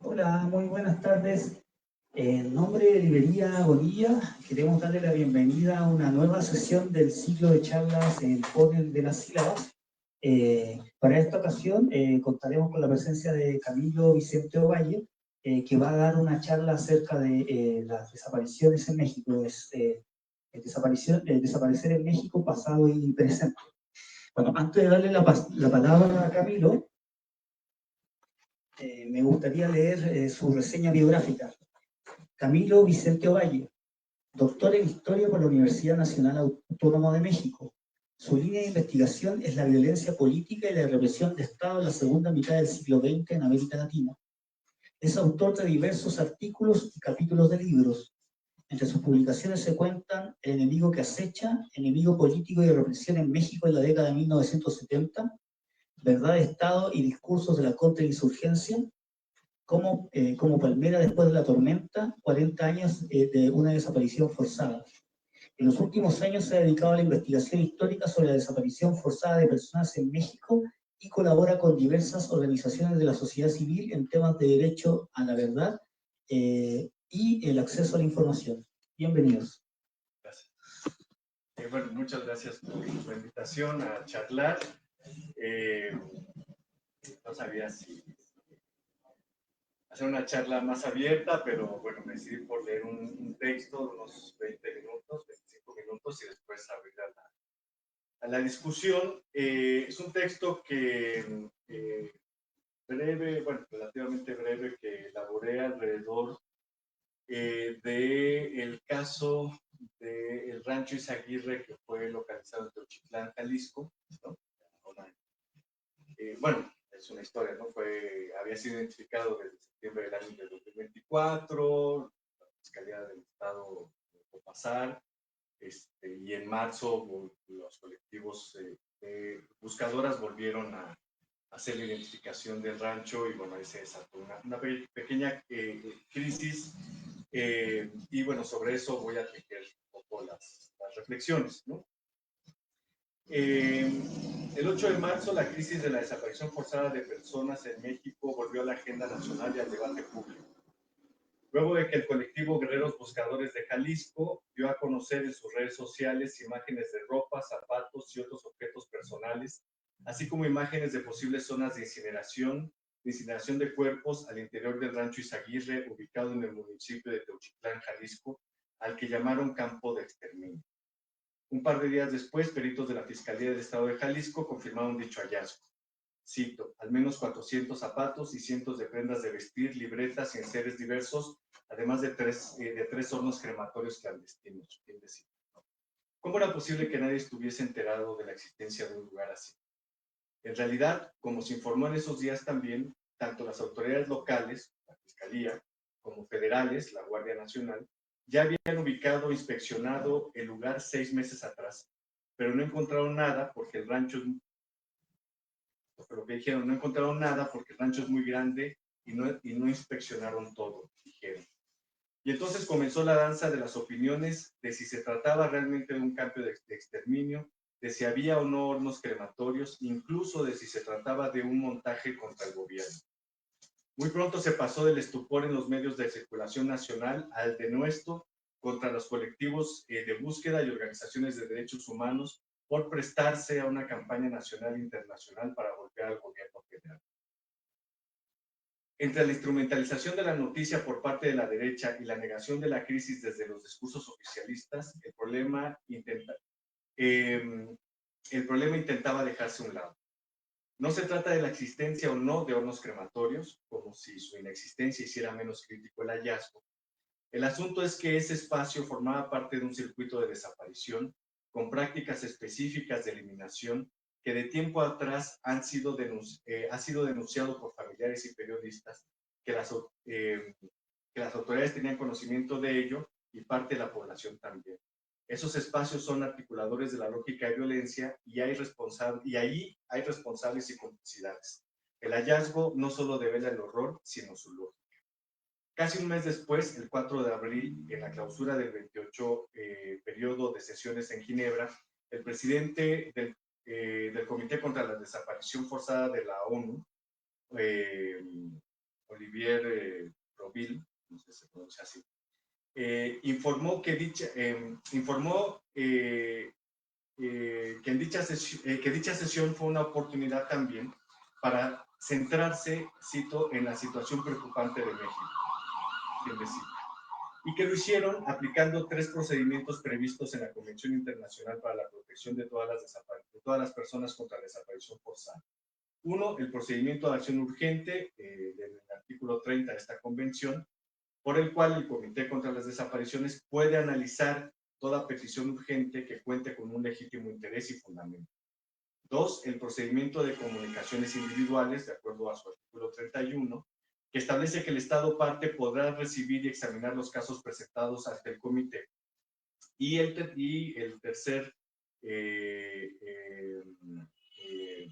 Hola, muy buenas tardes. En nombre de Librería Bonilla, queremos darle la bienvenida a una nueva sesión del ciclo de charlas El Poder de las Sílabas. Para esta ocasión contaremos con la presencia de Camilo Vicente Ovalle, que va a dar una charla acerca de las desapariciones en México, desaparecer en México pasado y presente. Bueno, antes de darle la palabra a Camilo, me gustaría leer su reseña biográfica. Camilo Vicente Ovalle, doctor en Historia por la Universidad Nacional Autónoma de México. Su línea de investigación es la violencia política y la represión de Estado en la segunda mitad del siglo XX en América Latina. Es autor de diversos artículos y capítulos de libros. Entre sus publicaciones se cuentan El enemigo que acecha, Enemigo político y represión en México en la década de 1970, Verdad de Estado y discursos de la contrainsurgencia, como Palmera después de la tormenta, 40 años de una desaparición forzada. En los últimos años se ha dedicado a la investigación histórica sobre la desaparición forzada de personas en México y colabora con diversas organizaciones de la sociedad civil en temas de derecho a la verdad y el acceso a la información. Bienvenidos. Gracias. Bueno, muchas gracias por la invitación a charlar. No sabía si hacer una charla más abierta, pero bueno, me decidí por leer un texto de unos 20 minutos, 25 minutos y después abrir a la discusión. Es un texto que breve, bueno, relativamente breve, que elaboré alrededor del caso del rancho Izaguirre, que fue localizado en Teochitlán, Jalisco, ¿no? Bueno, es una historia, ¿no? Había sido identificado desde septiembre del año de 2024, la Fiscalía del Estado dejó pasar, y en marzo los colectivos buscadoras volvieron a hacer la identificación del rancho y bueno, ahí se desató una pequeña crisis y bueno, sobre eso voy a tejer un poco las reflexiones, ¿no? El 8 de marzo, la crisis de la desaparición forzada de personas en México volvió a la agenda nacional y al debate público. Luego de que el colectivo Guerreros Buscadores de Jalisco dio a conocer en sus redes sociales imágenes de ropa, zapatos y otros objetos personales, así como imágenes de posibles zonas de incineración de cuerpos al interior del rancho Izaguirre, ubicado en el municipio de Teochitlán, Jalisco, al que llamaron campo de exterminio. Un par de días después, peritos de la Fiscalía del Estado de Jalisco confirmaron dicho hallazgo. Cito, al menos 400 zapatos y cientos de prendas de vestir, libretas y enseres diversos, además de tres hornos crematorios clandestinos. ¿Cómo era posible que nadie estuviese enterado de la existencia de un lugar así? En realidad, como se informó en esos días también, tanto las autoridades locales, la Fiscalía, como federales, la Guardia Nacional, ya habían ubicado e inspeccionado el lugar 6 meses atrás, pero no encontraron nada porque el rancho no encontraron nada porque el rancho es muy grande y no inspeccionaron todo, dijeron. Y entonces comenzó la danza de las opiniones de si se trataba realmente de un campo de exterminio, de si había o no hornos crematorios, incluso de si se trataba de un montaje contra el gobierno. Muy pronto se pasó del estupor en los medios de circulación nacional al denuesto contra los colectivos de búsqueda y organizaciones de derechos humanos por prestarse a una campaña nacional e internacional para golpear al gobierno federal. Entre la instrumentalización de la noticia por parte de la derecha y la negación de la crisis desde los discursos oficialistas, el problema intentaba dejarse a un lado. No se trata de la existencia o no de hornos crematorios, como si su inexistencia hiciera menos crítico el hallazgo. El asunto es que ese espacio formaba parte de un circuito de desaparición con prácticas específicas de eliminación que de tiempo atrás ha sido denunciado por familiares y periodistas que las autoridades tenían conocimiento de ello y parte de la población también. Esos espacios son articuladores de la lógica de violencia y ahí hay responsables y complicidades. El hallazgo no solo devela el horror, sino su lógica. Casi un mes después, el 4 de abril, en la clausura del 28 periodo de sesiones en Ginebra, el presidente del Comité contra la Desaparición Forzada de la ONU, Olivier Proville, no sé si se pronuncia así, informó que dicha sesión fue una oportunidad también para centrarse, cito, en la situación preocupante de México, y que lo hicieron aplicando 3 procedimientos previstos en la Convención Internacional para la Protección de todas las personas contra la desaparición forzada. Uno, el procedimiento de acción urgente del artículo 30 de esta convención, por el cual el Comité contra las Desapariciones puede analizar toda petición urgente que cuente con un legítimo interés y fundamento. 2, el procedimiento de comunicaciones individuales, de acuerdo a su artículo 31, que establece que el Estado parte podrá recibir y examinar los casos presentados ante el Comité. Y el tercer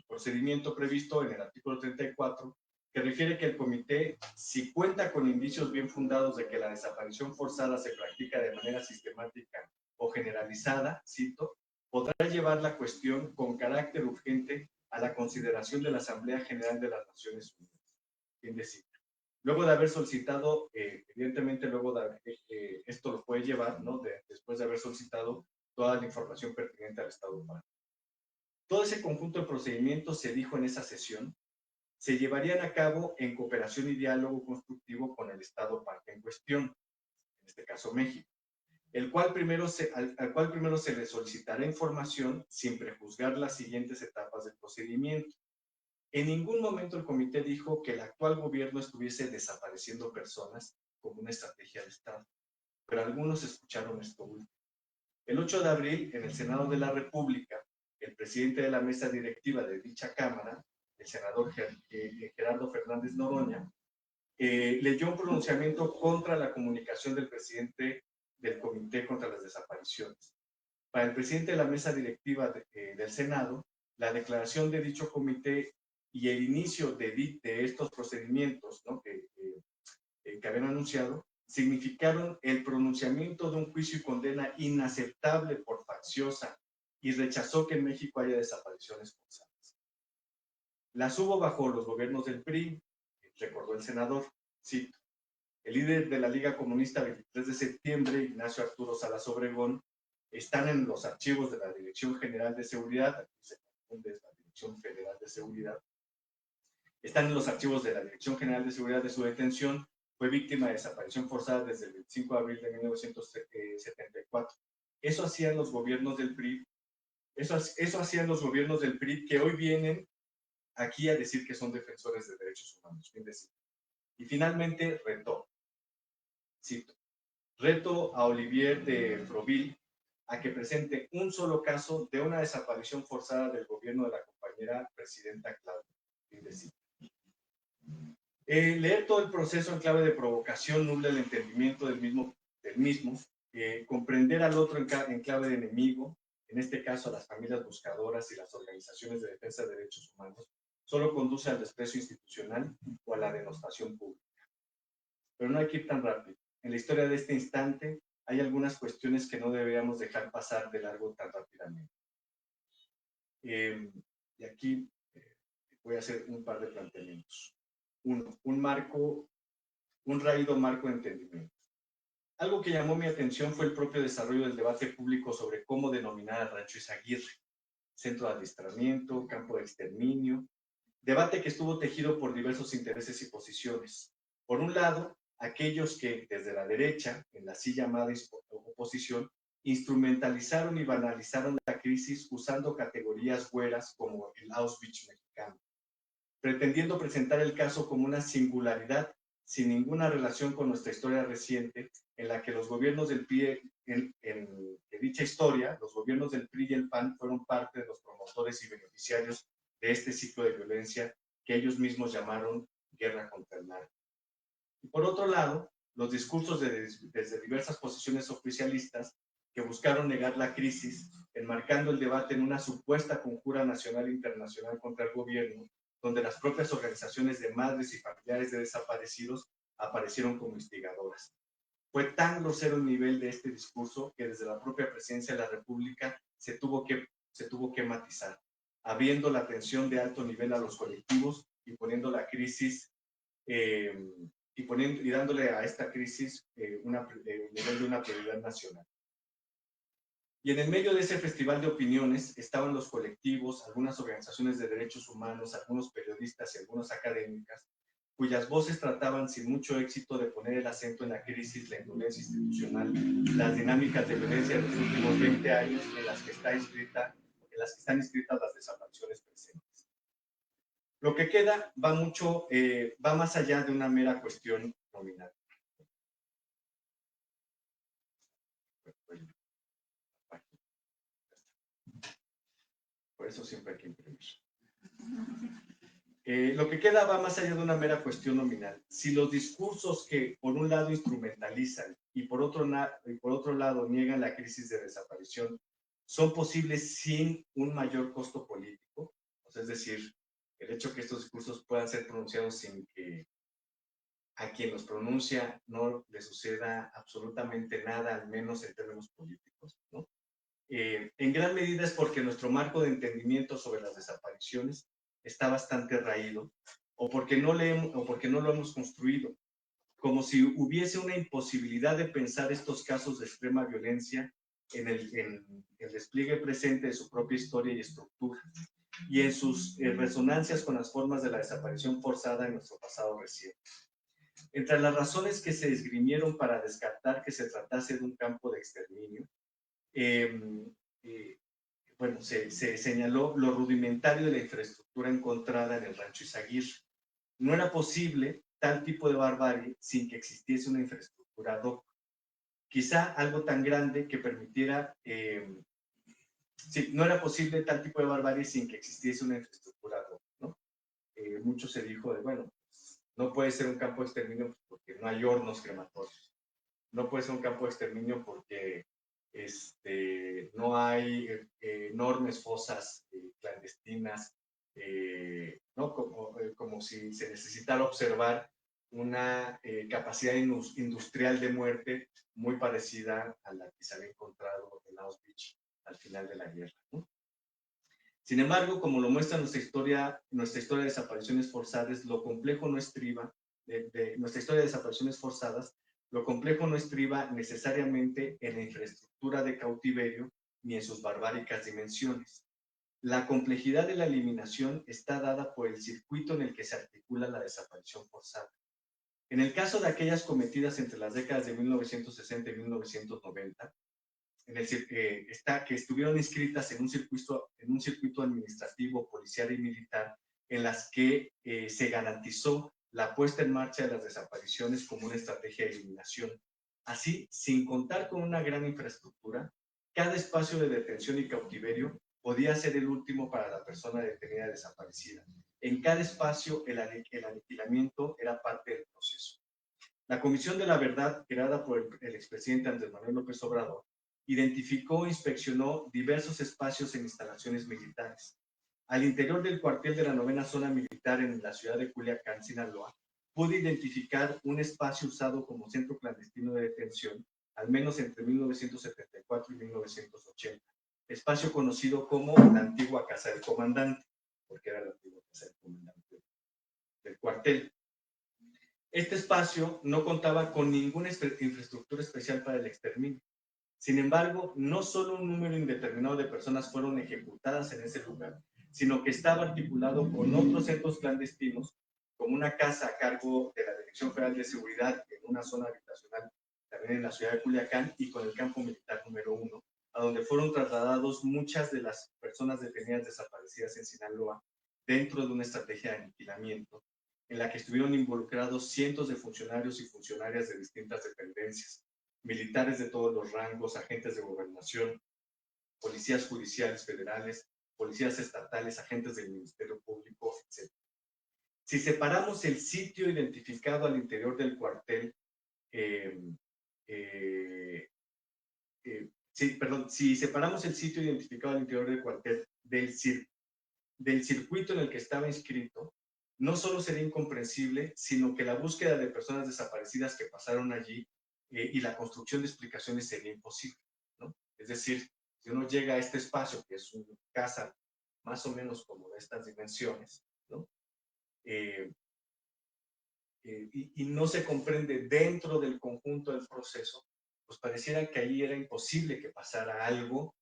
procedimiento previsto en el artículo 34, que refiere que el Comité, si cuenta con indicios bien fundados de que la desaparición forzada se practica de manera sistemática o generalizada, cito, podrá llevar la cuestión con carácter urgente a la consideración de la Asamblea General de las Naciones Unidas. Fin de cita. Luego de haber solicitado, evidentemente luego de esto lo puede llevar, ¿no? Después de haber solicitado toda la información pertinente al Estado parte. Todo ese conjunto de procedimientos, se dijo en esa sesión, se llevarían a cabo en cooperación y diálogo constructivo con el Estado parte en cuestión, en este caso México, al cual primero se le solicitará información sin prejuzgar las siguientes etapas del procedimiento. En ningún momento el comité dijo que el actual gobierno estuviese desapareciendo personas como una estrategia de Estado, pero algunos escucharon esto último. El 8 de abril, en el Senado de la República, el presidente de la mesa directiva de dicha Cámara, el senador Gerardo Fernández Noroña, leyó un pronunciamiento contra la comunicación del presidente del Comité contra las Desapariciones. Para el presidente de la mesa directiva del Senado, la declaración de dicho comité y el inicio de estos procedimientos, ¿no? que habían anunciado, significaron el pronunciamiento de un juicio y condena inaceptable por facciosa, y rechazó que en México haya desapariciones forzadas. Las hubo bajo los gobiernos del PRI, recordó el senador, cito, el líder de la Liga Comunista 23 de septiembre, Ignacio Arturo Salas Obregón, están en los archivos de la Dirección General de Seguridad, aquí se confunde, es la Dirección Federal de Seguridad, están en los archivos de la Dirección General de Seguridad de su detención, fue víctima de desaparición forzada desde el 25 de abril de 1974. Eso hacían los gobiernos del PRI, eso hacían los gobiernos del PRI que hoy vienen aquí a decir que son defensores de derechos humanos. Y finalmente retó, cito, reto a Olivier de Proville a que presente un solo caso de una desaparición forzada del gobierno de la compañera presidenta Claudia. Leer todo el proceso en clave de provocación nubla el entendimiento del mismo, comprender al otro en clave de enemigo, en este caso a las familias buscadoras y las organizaciones de defensa de derechos humanos, solo conduce al desprecio institucional o a la denostación pública. Pero no hay que ir tan rápido. En la historia de este instante hay algunas cuestiones que no deberíamos dejar pasar de largo tan rápidamente. Y aquí voy a hacer un par de planteamientos. Uno, un raído marco de entendimiento. Algo que llamó mi atención fue el propio desarrollo del debate público sobre cómo denominar al Rancho Izaguirre, centro de adiestramiento, campo de exterminio, debate que estuvo tejido por diversos intereses y posiciones. Por un lado, aquellos que desde la derecha, en la así llamada oposición, instrumentalizaron y banalizaron la crisis usando categorías güeras como el Auschwitz mexicano, pretendiendo presentar el caso como una singularidad sin ninguna relación con nuestra historia reciente, en la que los gobiernos del PRI, en dicha historia, los gobiernos del PRI y el PAN fueron parte de los promotores y beneficiarios de este ciclo de violencia que ellos mismos llamaron guerra contra el narco. Y por otro lado, los discursos desde diversas posiciones oficialistas que buscaron negar la crisis, enmarcando el debate en una supuesta conjura nacional e internacional contra el gobierno, donde las propias organizaciones de madres y familiares de desaparecidos aparecieron como instigadoras. Fue tan grosero el nivel de este discurso que desde la propia presidencia de la República se tuvo que matizar, abriendo la atención de alto nivel a los colectivos y poniendo la crisis y dándole a esta crisis un nivel de una prioridad nacional. Y en el medio de ese festival de opiniones estaban los colectivos, algunas organizaciones de derechos humanos, algunos periodistas y algunas académicas, cuyas voces trataban sin mucho éxito de poner el acento en la crisis, la indolencia institucional, las dinámicas de violencia de los últimos 20 años en las que están inscritas las desapariciones presentes. Lo que queda va más allá de una mera cuestión nominal. Por eso siempre hay que imprimir. Lo que queda va más allá de una mera cuestión nominal. Si los discursos que por un lado instrumentalizan y por otro lado niegan la crisis de desaparición son posibles sin un mayor costo político, o sea, es decir, el hecho que estos discursos puedan ser pronunciados sin que a quien los pronuncia no le suceda absolutamente nada, al menos en términos políticos, ¿no? En gran medida es porque nuestro marco de entendimiento sobre las desapariciones está bastante raído, o porque no lo hemos construido, como si hubiese una imposibilidad de pensar estos casos de extrema violencia en el despliegue presente de su propia historia y estructura, y en sus resonancias con las formas de la desaparición forzada en nuestro pasado reciente. Entre las razones que se esgrimieron para descartar que se tratase de un campo de exterminio, bueno, se señaló lo rudimentario de la infraestructura encontrada en el rancho Izaguirre. No era posible tal tipo de barbarie sin que existiese una infraestructura ad hoc. Quizá algo tan grande que permitiera... sí, no era posible tal tipo de barbarie sin que existiese una infraestructura ad hoc, ¿no? Mucho se dijo de, bueno, no puede ser un campo de exterminio porque no hay hornos crematorios. No puede ser un campo de exterminio porque no hay enormes fosas clandestinas, ¿no? Como si se necesitara observar una capacidad industrial de muerte muy parecida a la que se había encontrado en Auschwitz al final de la guerra, ¿no? Sin embargo, como lo muestra nuestra historia de desapariciones forzadas, lo complejo no estriba, nuestra historia de desapariciones forzadas, lo complejo no estriba necesariamente en la infraestructura de cautiverio ni en sus barbáricas dimensiones. La complejidad de la eliminación está dada por el circuito en el que se articula la desaparición forzada. En el caso de aquellas cometidas entre las décadas de 1960 y 1990, que estuvieron inscritas en un circuito administrativo, policial y militar, en las que se garantizó la puesta en marcha de las desapariciones como una estrategia de eliminación. Así, sin contar con una gran infraestructura, cada espacio de detención y cautiverio podía ser el último para la persona detenida y desaparecida. En cada espacio, el aniquilamiento era parte del proceso. La Comisión de la Verdad, creada por el expresidente Andrés Manuel López Obrador, identificó e inspeccionó diversos espacios en instalaciones militares. Al interior del cuartel de la 9ª Zona Militar en la ciudad de Culiacán, Sinaloa, pudo identificar un espacio usado como centro clandestino de detención, al menos entre 1974 y 1980, espacio conocido como la antigua Casa del Comandante, porque era la antigua Casa del Comandante del cuartel. Este espacio no contaba con ninguna infraestructura especial para el exterminio. Sin embargo, no solo un número indeterminado de personas fueron ejecutadas en ese lugar, sino que estaba articulado con otros centros clandestinos, como una casa a cargo de la Dirección Federal de Seguridad en una zona habitacional también en la ciudad de Culiacán y con el campo militar número 1, a donde fueron trasladados muchas de las personas detenidas desaparecidas en Sinaloa dentro de una estrategia de aniquilamiento, en la que estuvieron involucrados cientos de funcionarios y funcionarias de distintas dependencias, militares de todos los rangos, agentes de gobernación, policías judiciales federales, policías estatales, agentes del Ministerio Público, etc. Si separamos el sitio identificado al interior del cuartel, si separamos el sitio identificado al interior del cuartel del circuito en el que estaba inscrito, no solo sería incomprensible, sino que la búsqueda de personas desaparecidas que pasaron allí y la construcción de explicaciones sería imposible, ¿no? Es decir, si uno llega a este espacio, que es una casa más o menos como de estas dimensiones, ¿no? y no se comprende dentro del conjunto del proceso, pues pareciera que ahí era imposible que pasara algo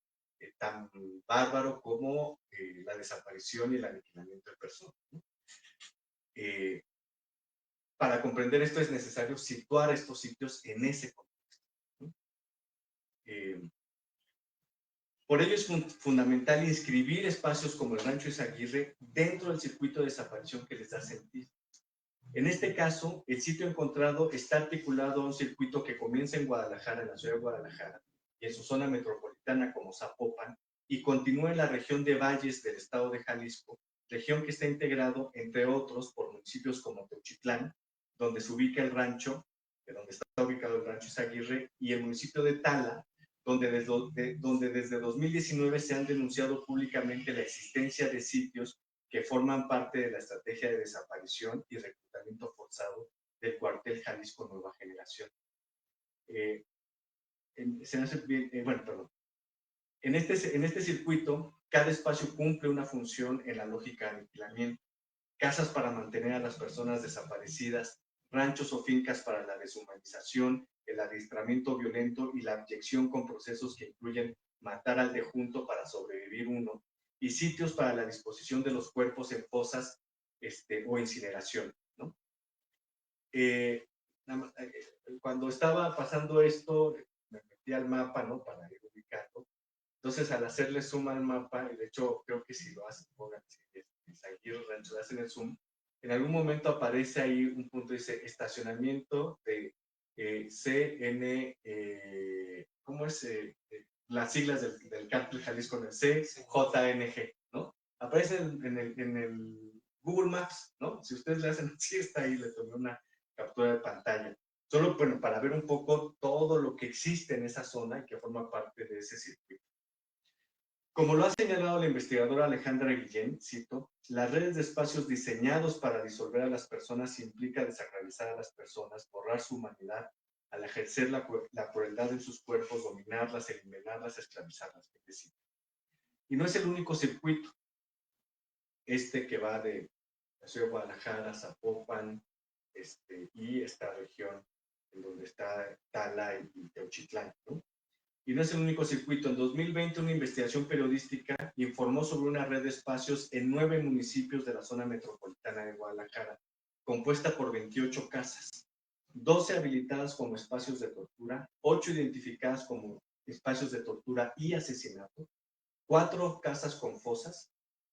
tan bárbaro como la desaparición y el aniquilamiento de personas, ¿no? Para comprender esto es necesario situar estos sitios en ese contexto, ¿no? Por ello es fundamental inscribir espacios como el Rancho Izaguirre dentro del circuito de desaparición que les da sentido. En este caso, el sitio encontrado está articulado a un circuito que comienza en Guadalajara, en la ciudad de Guadalajara, y en su zona metropolitana como Zapopan, y continúa en la región de Valles del estado de Jalisco, región que está integrado, entre otros, por municipios como Teuchitlán, donde se ubica el rancho, donde está ubicado el Rancho Izaguirre, y el municipio de Tala, donde desde 2019 se han denunciado públicamente la existencia de sitios que forman parte de la estrategia de desaparición y reclutamiento forzado del cuartel Jalisco Nueva Generación. En este circuito, cada espacio cumple una función en la lógica de aniquilamiento. Casas para mantener a las personas desaparecidas, ranchos o fincas para la deshumanización, el adiestramiento violento y la abyección con procesos que incluyen matar al de junto para sobrevivir uno, y sitios para la disposición de los cuerpos en fosas o incineración, ¿no? Cuando estaba pasando esto, me metí al mapa, ¿no? Para ir ubicando. Entonces, al hacerle zoom al mapa, y de hecho, creo que si lo hacen, pongan, aquí los ranchos hacen el zoom, en algún momento aparece ahí un punto, dice estacionamiento de CN, ¿cómo es? Las siglas del cártel Jalisco, el CJNG, ¿no? Aparece en el Google Maps, ¿no? Si ustedes le hacen así, está ahí, le tomé una captura de pantalla. Solo, bueno, para ver un poco todo lo que existe en esa zona y que forma parte de ese circuito. Como lo ha señalado la investigadora Alejandra Guillén, cito, las redes de espacios diseñados para disolver a las personas implica desacralizar a las personas, borrar su humanidad, al ejercer la crueldad en sus cuerpos, dominarlas, eliminarlas, esclavizarlas. Y no es el único circuito, que va de la ciudad de Guadalajara, Zapopan, y esta región en donde está Tala y Teuchitlán, ¿no? Y no es el único circuito. En 2020, una investigación periodística informó sobre una red de espacios en 9 municipios de la zona metropolitana de Guadalajara, compuesta por 28 casas, 12 habilitadas como espacios de tortura, 8 identificadas como espacios de tortura y asesinato, 4 casas con fosas,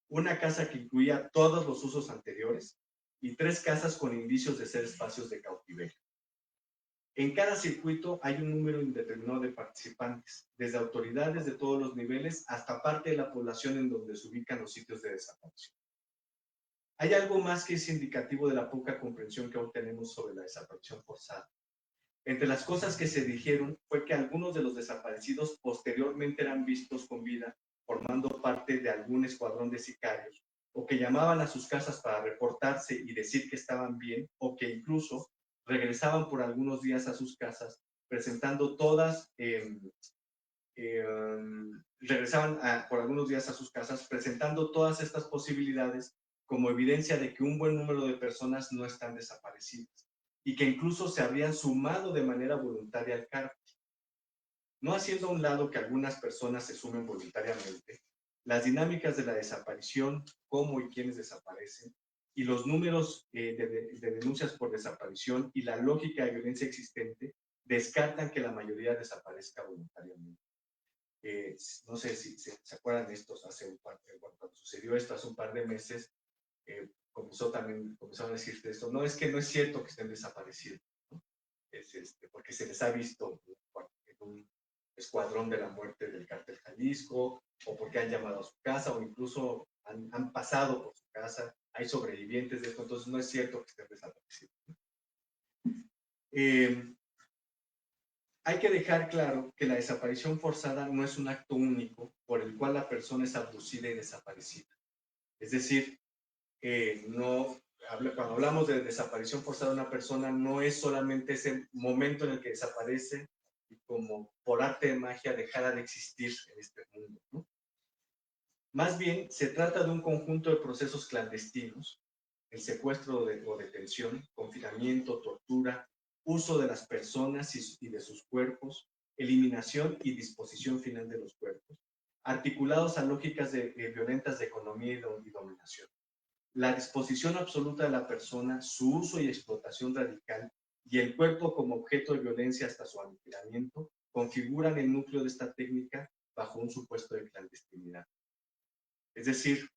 una casa que incluía todos los usos anteriores y 3 casas con indicios de ser espacios de cautiverio. En cada circuito hay un número indeterminado de participantes, desde autoridades de todos los niveles hasta parte de la población en donde se ubican los sitios de desaparición. Hay algo más que es indicativo de la poca comprensión que aún tenemos sobre la desaparición forzada. Entre las cosas que se dijeron fue que algunos de los desaparecidos posteriormente eran vistos con vida formando parte de algún escuadrón de sicarios, o que llamaban a sus casas para reportarse y decir que estaban bien, o que incluso regresaban por algunos días a sus casas, presentando todas, por algunos días a sus casas, presentando todas estas posibilidades como evidencia de que un buen número de personas no están desaparecidas y que incluso se habrían sumado de manera voluntaria al cártel. No haciendo a un lado que algunas personas se sumen voluntariamente, las dinámicas de la desaparición, cómo y quiénes desaparecen, y los números de denuncias por desaparición y la lógica de violencia existente descartan que la mayoría desaparezca voluntariamente. No sé si se acuerdan de estos, cuando sucedió esto hace un par de meses, comenzaron a decirte esto, no, es que no es cierto que estén desaparecidos, ¿no? Porque se les ha visto en un escuadrón de la muerte del cártel Jalisco, o porque han llamado a su casa, o incluso han pasado por su casa, hay sobrevivientes de esto, entonces no es cierto que estén desaparecidos. Hay que dejar claro que la desaparición forzada no es un acto único por el cual la persona es abducida y desaparecida. Es decir, cuando hablamos de desaparición forzada de una persona, no es solamente ese momento en el que desaparece y como por arte de magia dejara de existir en este mundo, ¿no? Más bien, se trata de un conjunto de procesos clandestinos el secuestro o detención, confinamiento, tortura, uso de las personas y de sus cuerpos, eliminación y disposición final de los cuerpos, articulados a lógicas violentas de economía y dominación. La disposición absoluta de la persona, su uso y explotación radical, y el cuerpo como objeto de violencia hasta su aniquilamiento, configuran el núcleo de esta técnica bajo un supuesto de clandestinidad. Es decir,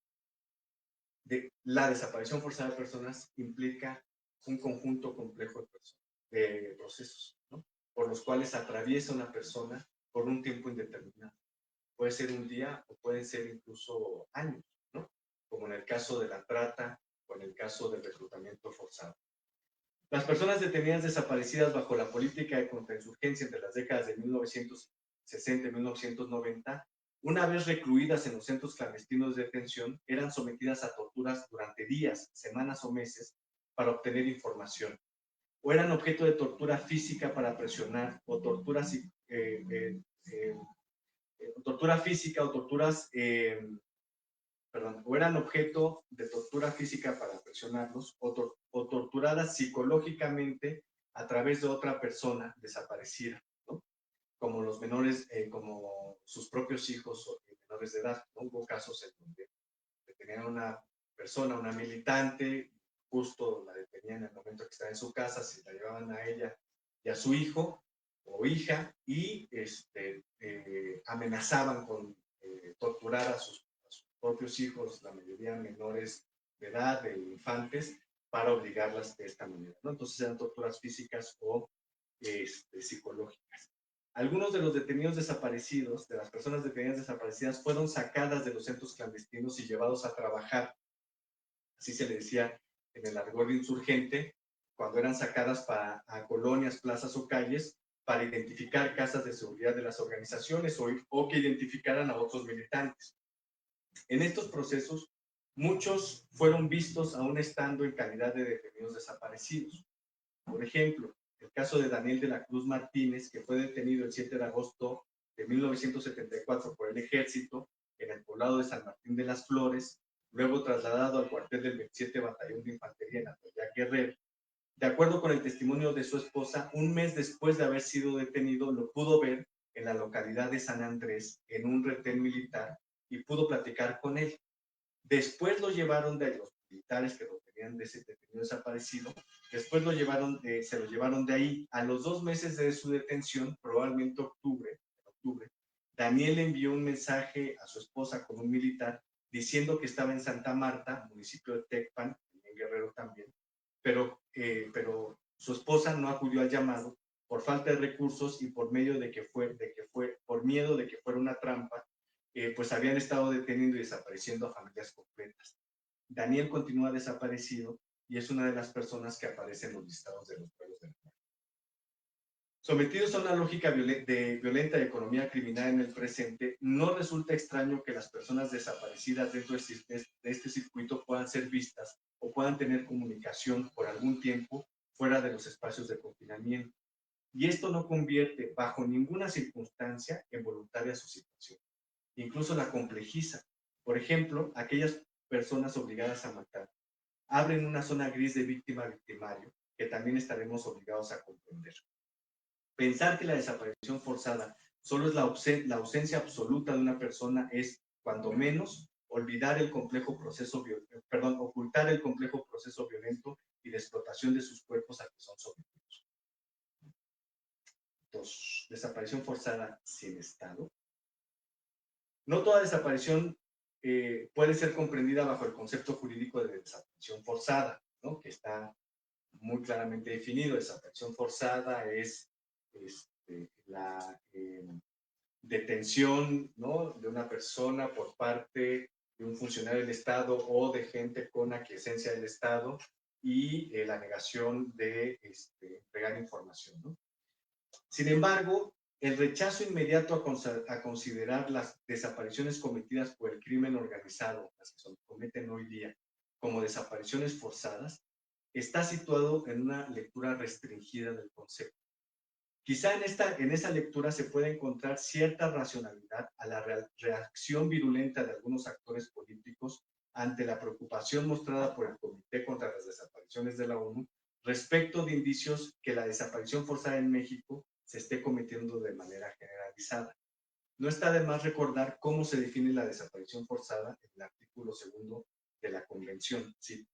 la desaparición forzada de personas implica un conjunto complejo de procesos, ¿no? Por los cuales atraviesa una persona por un tiempo indeterminado. Puede ser un día o pueden ser incluso años, ¿no? Como en el caso de la trata o en el caso del reclutamiento forzado. Las personas detenidas desaparecidas bajo la política de contrainsurgencia entre las décadas de 1960 y 1990, una vez recluidas en los centros clandestinos de detención, eran sometidas a torturas durante días, semanas o meses para obtener información, o eran objeto de tortura física para presionar, o tortura física o torturas o eran objeto de tortura física para presionarlos o torturadas psicológicamente a través de otra persona desaparecida, ¿no? Como los menores, como sus propios hijos o menores de edad, ¿no? Hubo casos en donde detenían a una persona, una militante, justo la detenían en el momento que estaba en su casa, se la llevaban a ella y a su hijo o hija y amenazaban con torturar a sus propios hijos, la mayoría menores de edad, de infantes, para obligarlas de esta manera, ¿no? Entonces eran torturas físicas o psicológicas. Algunos de los detenidos desaparecidos, de las personas detenidas desaparecidas, fueron sacadas de los centros clandestinos y llevados a trabajar, así se le decía en el argot insurgente, cuando eran sacadas a colonias, plazas o calles, para identificar casas de seguridad de las organizaciones o que identificaran a otros militantes. En estos procesos, muchos fueron vistos aún estando en calidad de detenidos desaparecidos. Por ejemplo, el caso de Daniel de la Cruz Martínez, que fue detenido el 7 de agosto de 1974 por el ejército en el poblado de San Martín de las Flores, luego trasladado al cuartel del 27 Batallón de Infantería en Atoyac, Guerrero. De acuerdo con el testimonio de su esposa, un mes después de haber sido detenido, lo pudo ver en la localidad de San Andrés, en un retén militar, y pudo platicar con él. Después lo llevaron de los militares que lo tenían de ese detenido desaparecido, después se lo llevaron de ahí. A los 2 meses de su detención, probablemente octubre, Daniel envió un mensaje a su esposa con un militar diciendo que estaba en Santa Marta, municipio de Tecpan, en Guerrero también, pero su esposa no acudió al llamado por falta de recursos y por miedo de que fuera una trampa, pues habían estado deteniendo y desapareciendo a familias completas. Daniel continúa desaparecido y es una de las personas que aparece en los listados de los pueblos del mundo. Sometidos a una lógica violenta de economía criminal en el presente, no resulta extraño que las personas desaparecidas dentro de este circuito puedan ser vistas o puedan tener comunicación por algún tiempo fuera de los espacios de confinamiento. Y esto no convierte bajo ninguna circunstancia en voluntaria su situación. Incluso la complejiza. Por ejemplo, aquellas personas obligadas a matar abren una zona gris de víctima-victimario que también estaremos obligados a comprender. Pensar que la desaparición forzada solo es la ausencia absoluta de una persona es, cuando menos, ocultar el complejo proceso violento y de explotación de sus cuerpos a que son sometidos. 2. Desaparición forzada sin Estado. No toda desaparición puede ser comprendida bajo el concepto jurídico de desaparición forzada, ¿no? Que está muy claramente definido. Desaparición forzada es la detención, ¿no?, de una persona por parte de un funcionario del Estado o de gente con aquiescencia del Estado y la negación de entregar información, ¿no? Sin embargo, el rechazo inmediato a considerar las desapariciones cometidas por el crimen organizado, las que se cometen hoy día, como desapariciones forzadas, está situado en una lectura restringida del concepto. Quizá en esa lectura se puede encontrar cierta racionalidad a la reacción virulenta de algunos actores políticos ante la preocupación mostrada por el Comité contra las Desapariciones de la ONU respecto de indicios que la desaparición forzada en México se esté cometiendo de manera generalizada. No está de más recordar cómo se define la desaparición forzada en el artículo 2 de la Convención. Sí.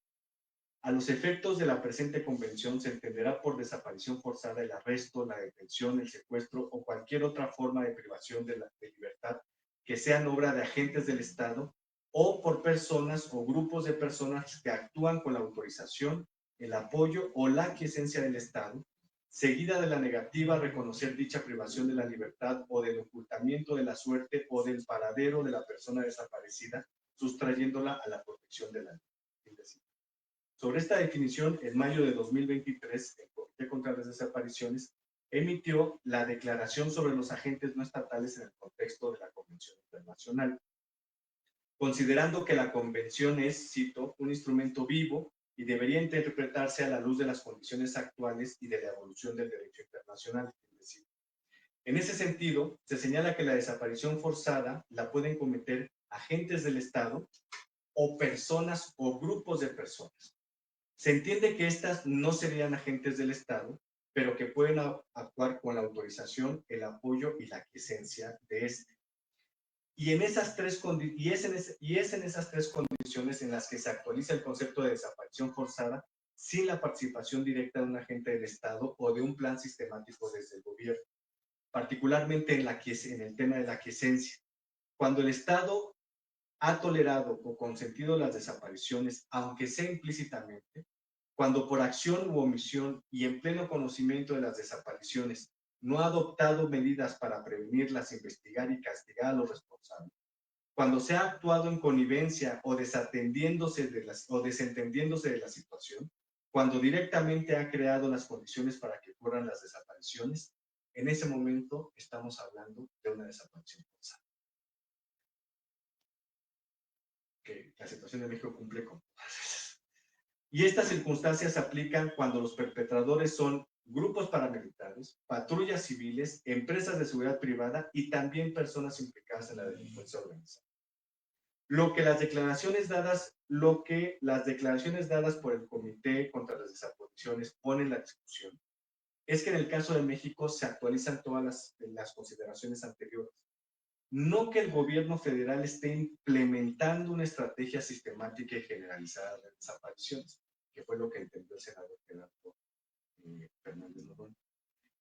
A los efectos de la presente convención se entenderá por desaparición forzada el arresto, la detención, el secuestro o cualquier otra forma de privación de libertad que sean obra de agentes del Estado o por personas o grupos de personas que actúan con la autorización, el apoyo o la aquiescencia del Estado, seguida de la negativa a reconocer dicha privación de la libertad o del ocultamiento de la suerte o del paradero de la persona desaparecida, sustrayéndola a la protección de la ley. Sobre esta definición, en mayo de 2023, el Comité contra las Desapariciones emitió la Declaración sobre los Agentes No Estatales en el contexto de la Convención Internacional, considerando que la Convención es, cito, un instrumento vivo y debería interpretarse a la luz de las condiciones actuales y de la evolución del derecho internacional. En ese sentido, se señala que la desaparición forzada la pueden cometer agentes del Estado o personas o grupos de personas. Se entiende que estas no serían agentes del Estado, pero que pueden actuar con la autorización, el apoyo y la aquiescencia de este. Y es en esas tres condiciones en las que se actualiza el concepto de desaparición forzada sin la participación directa de un agente del Estado o de un plan sistemático desde el gobierno, particularmente en el tema de la aquiescencia. Cuando el Estado ha tolerado o consentido las desapariciones, aunque sea implícitamente, cuando por acción u omisión y en pleno conocimiento de las desapariciones no ha adoptado medidas para prevenirlas, investigar y castigar a los responsables, cuando se ha actuado en connivencia o desentendiéndose de la situación, cuando directamente ha creado las condiciones para que ocurran las desapariciones, en ese momento estamos hablando de una desaparición forzada. Que la situación de México cumple con todas esas. Y estas circunstancias se aplican cuando los perpetradores son grupos paramilitares, patrullas civiles, empresas de seguridad privada y también personas implicadas en la delincuencia organizada. Lo que las declaraciones dadas por el Comité contra las Desapariciones ponen en la discusión es que en el caso de México se actualizan todas las consideraciones anteriores. No que el gobierno federal esté implementando una estrategia sistemática y generalizada de desapariciones, que fue lo que entendió el senador Gerardo Fernández Noroña,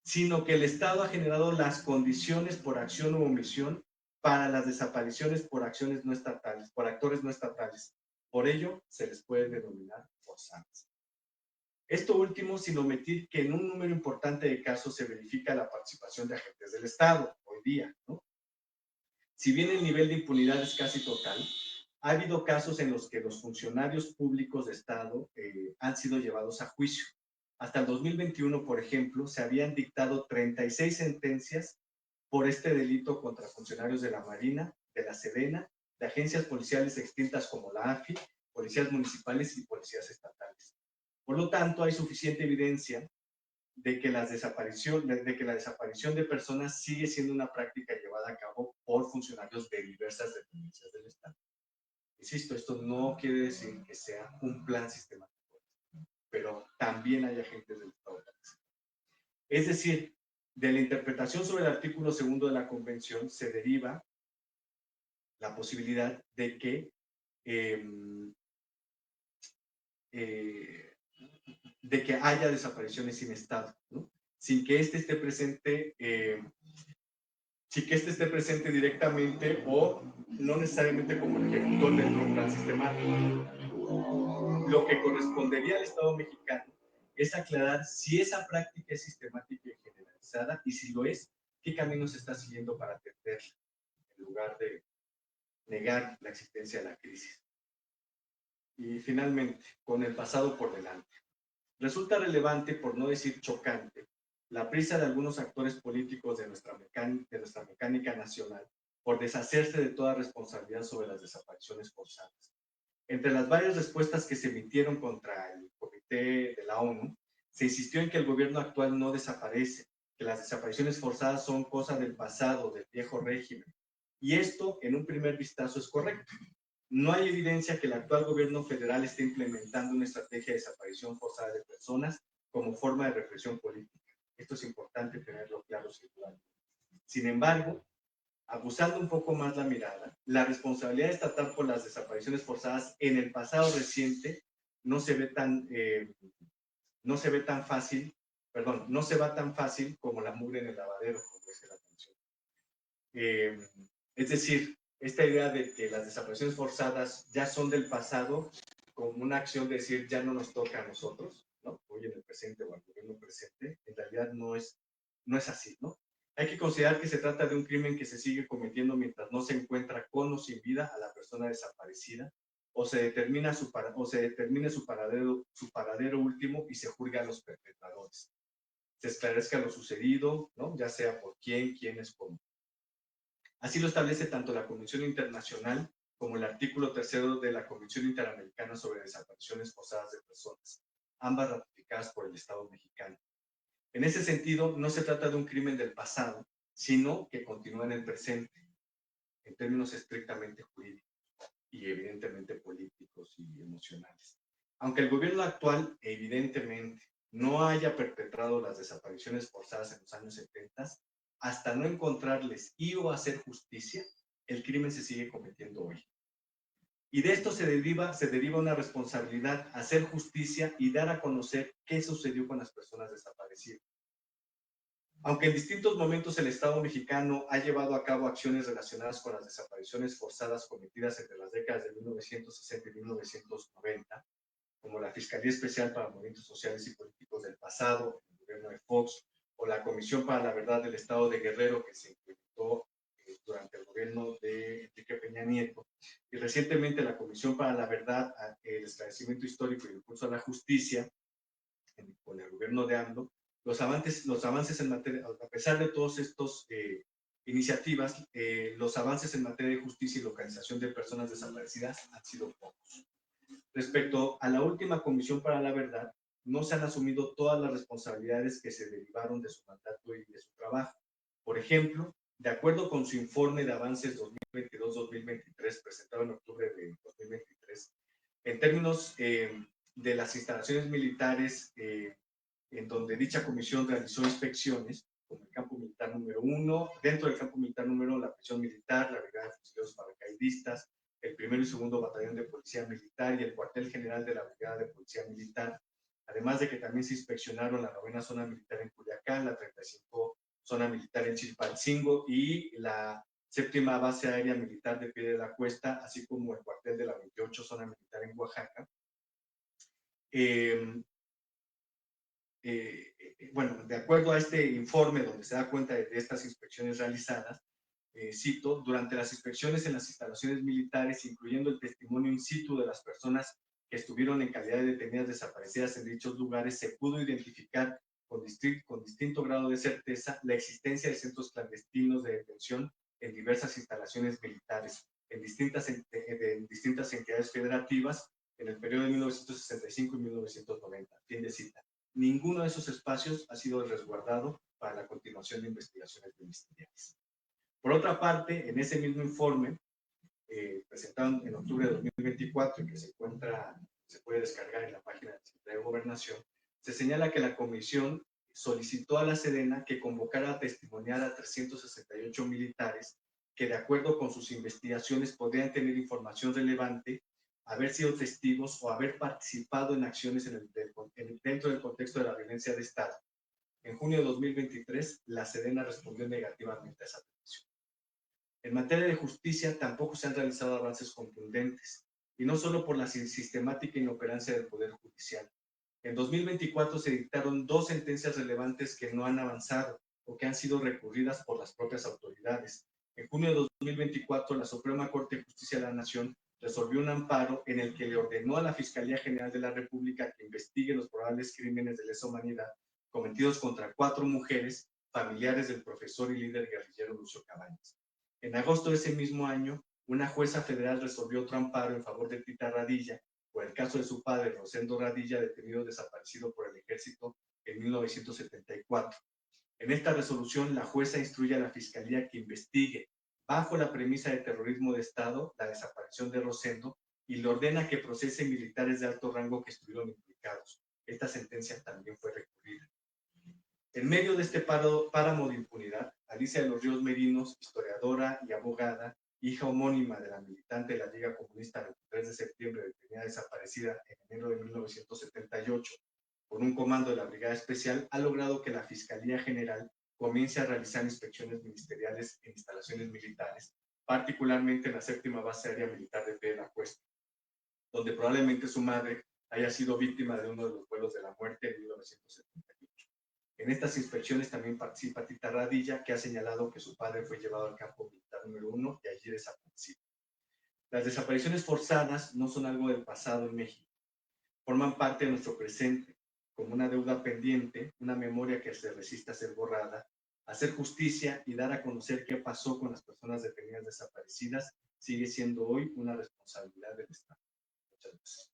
sino que el Estado ha generado las condiciones por acción u omisión para las desapariciones por acciones no estatales, por actores no estatales. Por ello, se les puede denominar forzadas. Esto último sin omitir que en un número importante de casos se verifica la participación de agentes del Estado, hoy día, ¿no? Si bien el nivel de impunidad es casi total, ha habido casos en los que los funcionarios públicos de Estado han sido llevados a juicio. Hasta el 2021, por ejemplo, se habían dictado 36 sentencias por este delito contra funcionarios de la Marina, de la Sedena, de agencias policiales extintas como la AFI, policías municipales y policías estatales. Por lo tanto, hay suficiente evidencia de que la desaparición de personas sigue siendo una práctica llevada a cabo por funcionarios de diversas dependencias del Estado. Insisto, esto no quiere decir que sea un plan sistemático, pero también hay agentes del Estado. Es decir, de la interpretación sobre el artículo 2 de la Convención se deriva la posibilidad de que haya desapariciones sin Estado, ¿no? Sin que éste esté presente, directamente o no necesariamente como el ejecutor de un plan sistemático. Lo que correspondería al Estado mexicano es aclarar si esa práctica es sistemática y generalizada, y si lo es, qué camino se está siguiendo para atenderla, en lugar de negar la existencia de la crisis. Y finalmente, con el pasado por delante. Resulta relevante, por no decir chocante, la prisa de algunos actores políticos de nuestra mecánica nacional por deshacerse de toda responsabilidad sobre las desapariciones forzadas. Entre las varias respuestas que se emitieron contra el Comité de la ONU, se insistió en que el gobierno actual no desaparece, que las desapariciones forzadas son cosa del pasado, del viejo régimen. Y esto, en un primer vistazo, es correcto. no hay evidencia que el actual gobierno federal esté implementando una estrategia de desaparición forzada de personas como forma de represión política. Esto es importante tenerlo claro, sin duda. Sin embargo, abusando un poco más la mirada, la responsabilidad estatal por las desapariciones forzadas en el pasado reciente no se ve tan fácil, no se va tan fácil como la mugre en el lavadero, como dice la canción. Es decir, esta idea de que las desapariciones forzadas ya son del pasado, como una acción de decir ya no nos toca a nosotros, ¿no? Hoy en el presente o al gobierno presente, en realidad no es así, ¿no? Hay que considerar que se trata de un crimen que se sigue cometiendo mientras no se encuentra con o sin vida a la persona desaparecida, o se determine su paradero último y se juzgue a los perpetradores. Se esclarezca lo sucedido, ¿no? Ya sea por quiénes, cómo. Así lo establece tanto la Convención Internacional como el artículo 3 de la Convención Interamericana sobre Desapariciones Forzadas de Personas, ambas ratificadas por el Estado mexicano. En ese sentido, no se trata de un crimen del pasado, sino que continúa en el presente, en términos estrictamente jurídicos y evidentemente políticos y emocionales. Aunque el gobierno actual evidentemente no haya perpetrado las desapariciones forzadas en los años 70, hasta no encontrarles y o hacer justicia, el crimen se sigue cometiendo hoy. Y de esto se deriva una responsabilidad, hacer justicia y dar a conocer qué sucedió con las personas desaparecidas. Aunque en distintos momentos el Estado mexicano ha llevado a cabo acciones relacionadas con las desapariciones forzadas cometidas entre las décadas de 1960 y 1990, como la Fiscalía Especial para Movimientos Sociales y Políticos del pasado, el gobierno de Fox, o la Comisión para la Verdad del Estado de Guerrero, que se implementó durante el gobierno de Enrique Peña Nieto, y recientemente la Comisión para la Verdad, el Esclarecimiento Histórico y el Impulso a la Justicia, con el gobierno de AMLO, los avances en materia, a pesar de todas estas iniciativas, los avances en materia de justicia y localización de personas desaparecidas han sido pocos. Respecto a la última Comisión para la Verdad, no se han asumido todas las responsabilidades que se derivaron de su mandato y de su trabajo. Por ejemplo, de acuerdo con su informe de avances 2022-2023 presentado en octubre de 2023, en términos de las instalaciones militares en donde dicha comisión realizó inspecciones, como el campo militar número 1, dentro del campo militar número 1, la prisión militar, la brigada de fusileros paracaidistas, el 1er y 2º batallón de policía militar y el cuartel general de la brigada de policía militar, además de que también se inspeccionaron la 9ª zona militar en Culiacán, la 35 zona militar en Chilpancingo y la 7ª base aérea militar de Pie de la Cuesta, así como el cuartel de la 28 zona militar en Oaxaca. Bueno, de acuerdo a este informe donde se da cuenta de estas inspecciones realizadas, cito, durante las inspecciones en las instalaciones militares, incluyendo el testimonio in situ de las personas que estuvieron en calidad de detenidas desaparecidas en dichos lugares, se pudo identificar con distinto grado de certeza la existencia de centros clandestinos de detención en diversas instalaciones militares, en distintas entidades federativas, en el periodo de 1965 y 1990. Fin de cita. Ninguno de esos espacios ha sido resguardado para la continuación de investigaciones ministeriales. Por otra parte, en ese mismo informe, presentado en octubre de 2024 y que se puede descargar en la página de la Secretaría de Gobernación, se señala que la comisión solicitó a la Sedena que convocara a testimoniar a 368 militares que, de acuerdo con sus investigaciones, podrían tener información relevante, haber sido testigos o haber participado en acciones dentro del contexto de la violencia de Estado. En junio de 2023, la Sedena respondió negativamente a esa petición. En materia de justicia, tampoco se han realizado avances contundentes, y no solo por la sistemática inoperancia del Poder Judicial. En 2024 se dictaron 2 sentencias relevantes que no han avanzado o que han sido recurridas por las propias autoridades. En junio de 2024, la Suprema Corte de Justicia de la Nación resolvió un amparo en el que le ordenó a la Fiscalía General de la República que investigue los probables crímenes de lesa humanidad cometidos contra 4 mujeres, familiares del profesor y líder guerrillero Lucio Cabañas. En agosto de ese mismo año, una jueza federal resolvió otro amparo en favor de Tita Radilla por el caso de su padre, Rosendo Radilla, detenido desaparecido por el ejército en 1974. En esta resolución, la jueza instruye a la Fiscalía que investigue bajo la premisa de terrorismo de Estado, la desaparición de Rosendo, y le ordena que procese militares de alto rango que estuvieron implicados. Esta sentencia también fue recurrida. En medio de este páramo de impunidad, Alicia de los Ríos Merinos, historiadora y abogada, hija homónima de la militante de la Liga Comunista 23 de septiembre, detenida desaparecida en enero de 1978 por un comando de la Brigada Especial, ha logrado que la Fiscalía General comience a realizar inspecciones ministeriales en instalaciones militares, particularmente en la 7ª Base Aérea Militar de Piedra Cuesta, donde probablemente su madre haya sido víctima de uno de los vuelos de la muerte en 1978. En estas inspecciones también participa Tita Radilla, que ha señalado que su padre fue llevado al campo militar número 1 y allí desaparecido. Las desapariciones forzadas no son algo del pasado en México, forman parte de nuestro presente, como una deuda pendiente, una memoria que se resiste a ser borrada. Hacer justicia y dar a conocer qué pasó con las personas detenidas desaparecidas sigue siendo hoy una responsabilidad del Estado. Muchas gracias.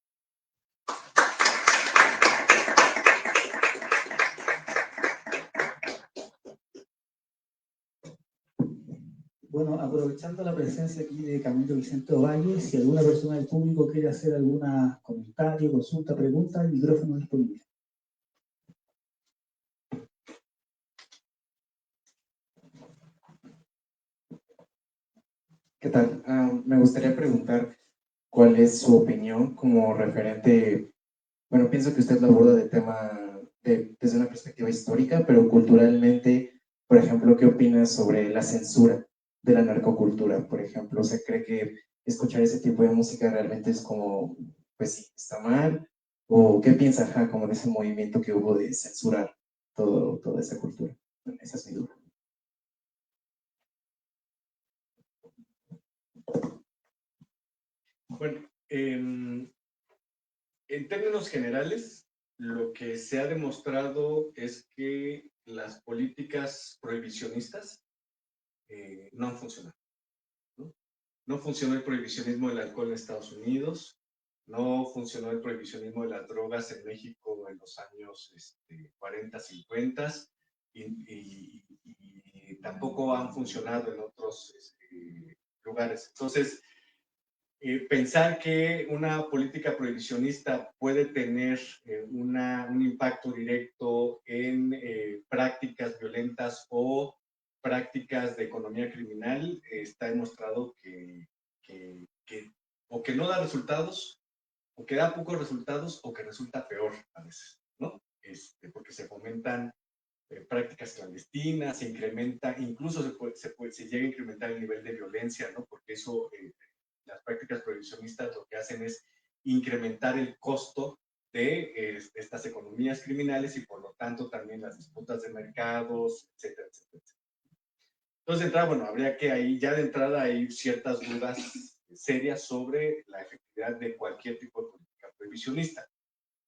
Bueno, aprovechando la presencia aquí de Camilo Vicente Ovalle, si alguna persona del público quiere hacer algún comentario, consulta, pregunta, el micrófono es disponible. ¿Qué tal? Me gustaría preguntar cuál es su opinión como referente, bueno, pienso que usted lo aborda de tema desde una perspectiva histórica, pero culturalmente, por ejemplo, ¿qué opina sobre la censura de la narcocultura? Por ejemplo, ¿se cree que escuchar ese tipo de música realmente es como, pues sí, está mal? ¿O qué piensa, como de ese movimiento que hubo de censurar toda esa cultura? Bueno, esa es mi duda. Bueno, en términos generales, lo que se ha demostrado es que las políticas prohibicionistas no han funcionado, ¿no? No funcionó el prohibicionismo del alcohol en Estados Unidos, no funcionó el prohibicionismo de las drogas en México en los años 40, 50, y tampoco han funcionado en otros lugares. Entonces, pensar que una política prohibicionista puede tener un impacto directo en prácticas violentas o prácticas de economía criminal está demostrado que o que no da resultados, o que da pocos resultados, o que resulta peor a veces, ¿no? Porque se fomentan prácticas clandestinas, se incrementa, incluso se llega a incrementar el nivel de violencia, ¿no? Porque eso, las prácticas prohibicionistas lo que hacen es incrementar el costo de estas economías criminales y por lo tanto también las disputas de mercados, etcétera, etcétera, etcétera. Entonces, de entrada, bueno, habría que ahí, ya de entrada hay ciertas dudas serias sobre la efectividad de cualquier tipo de política prohibicionista.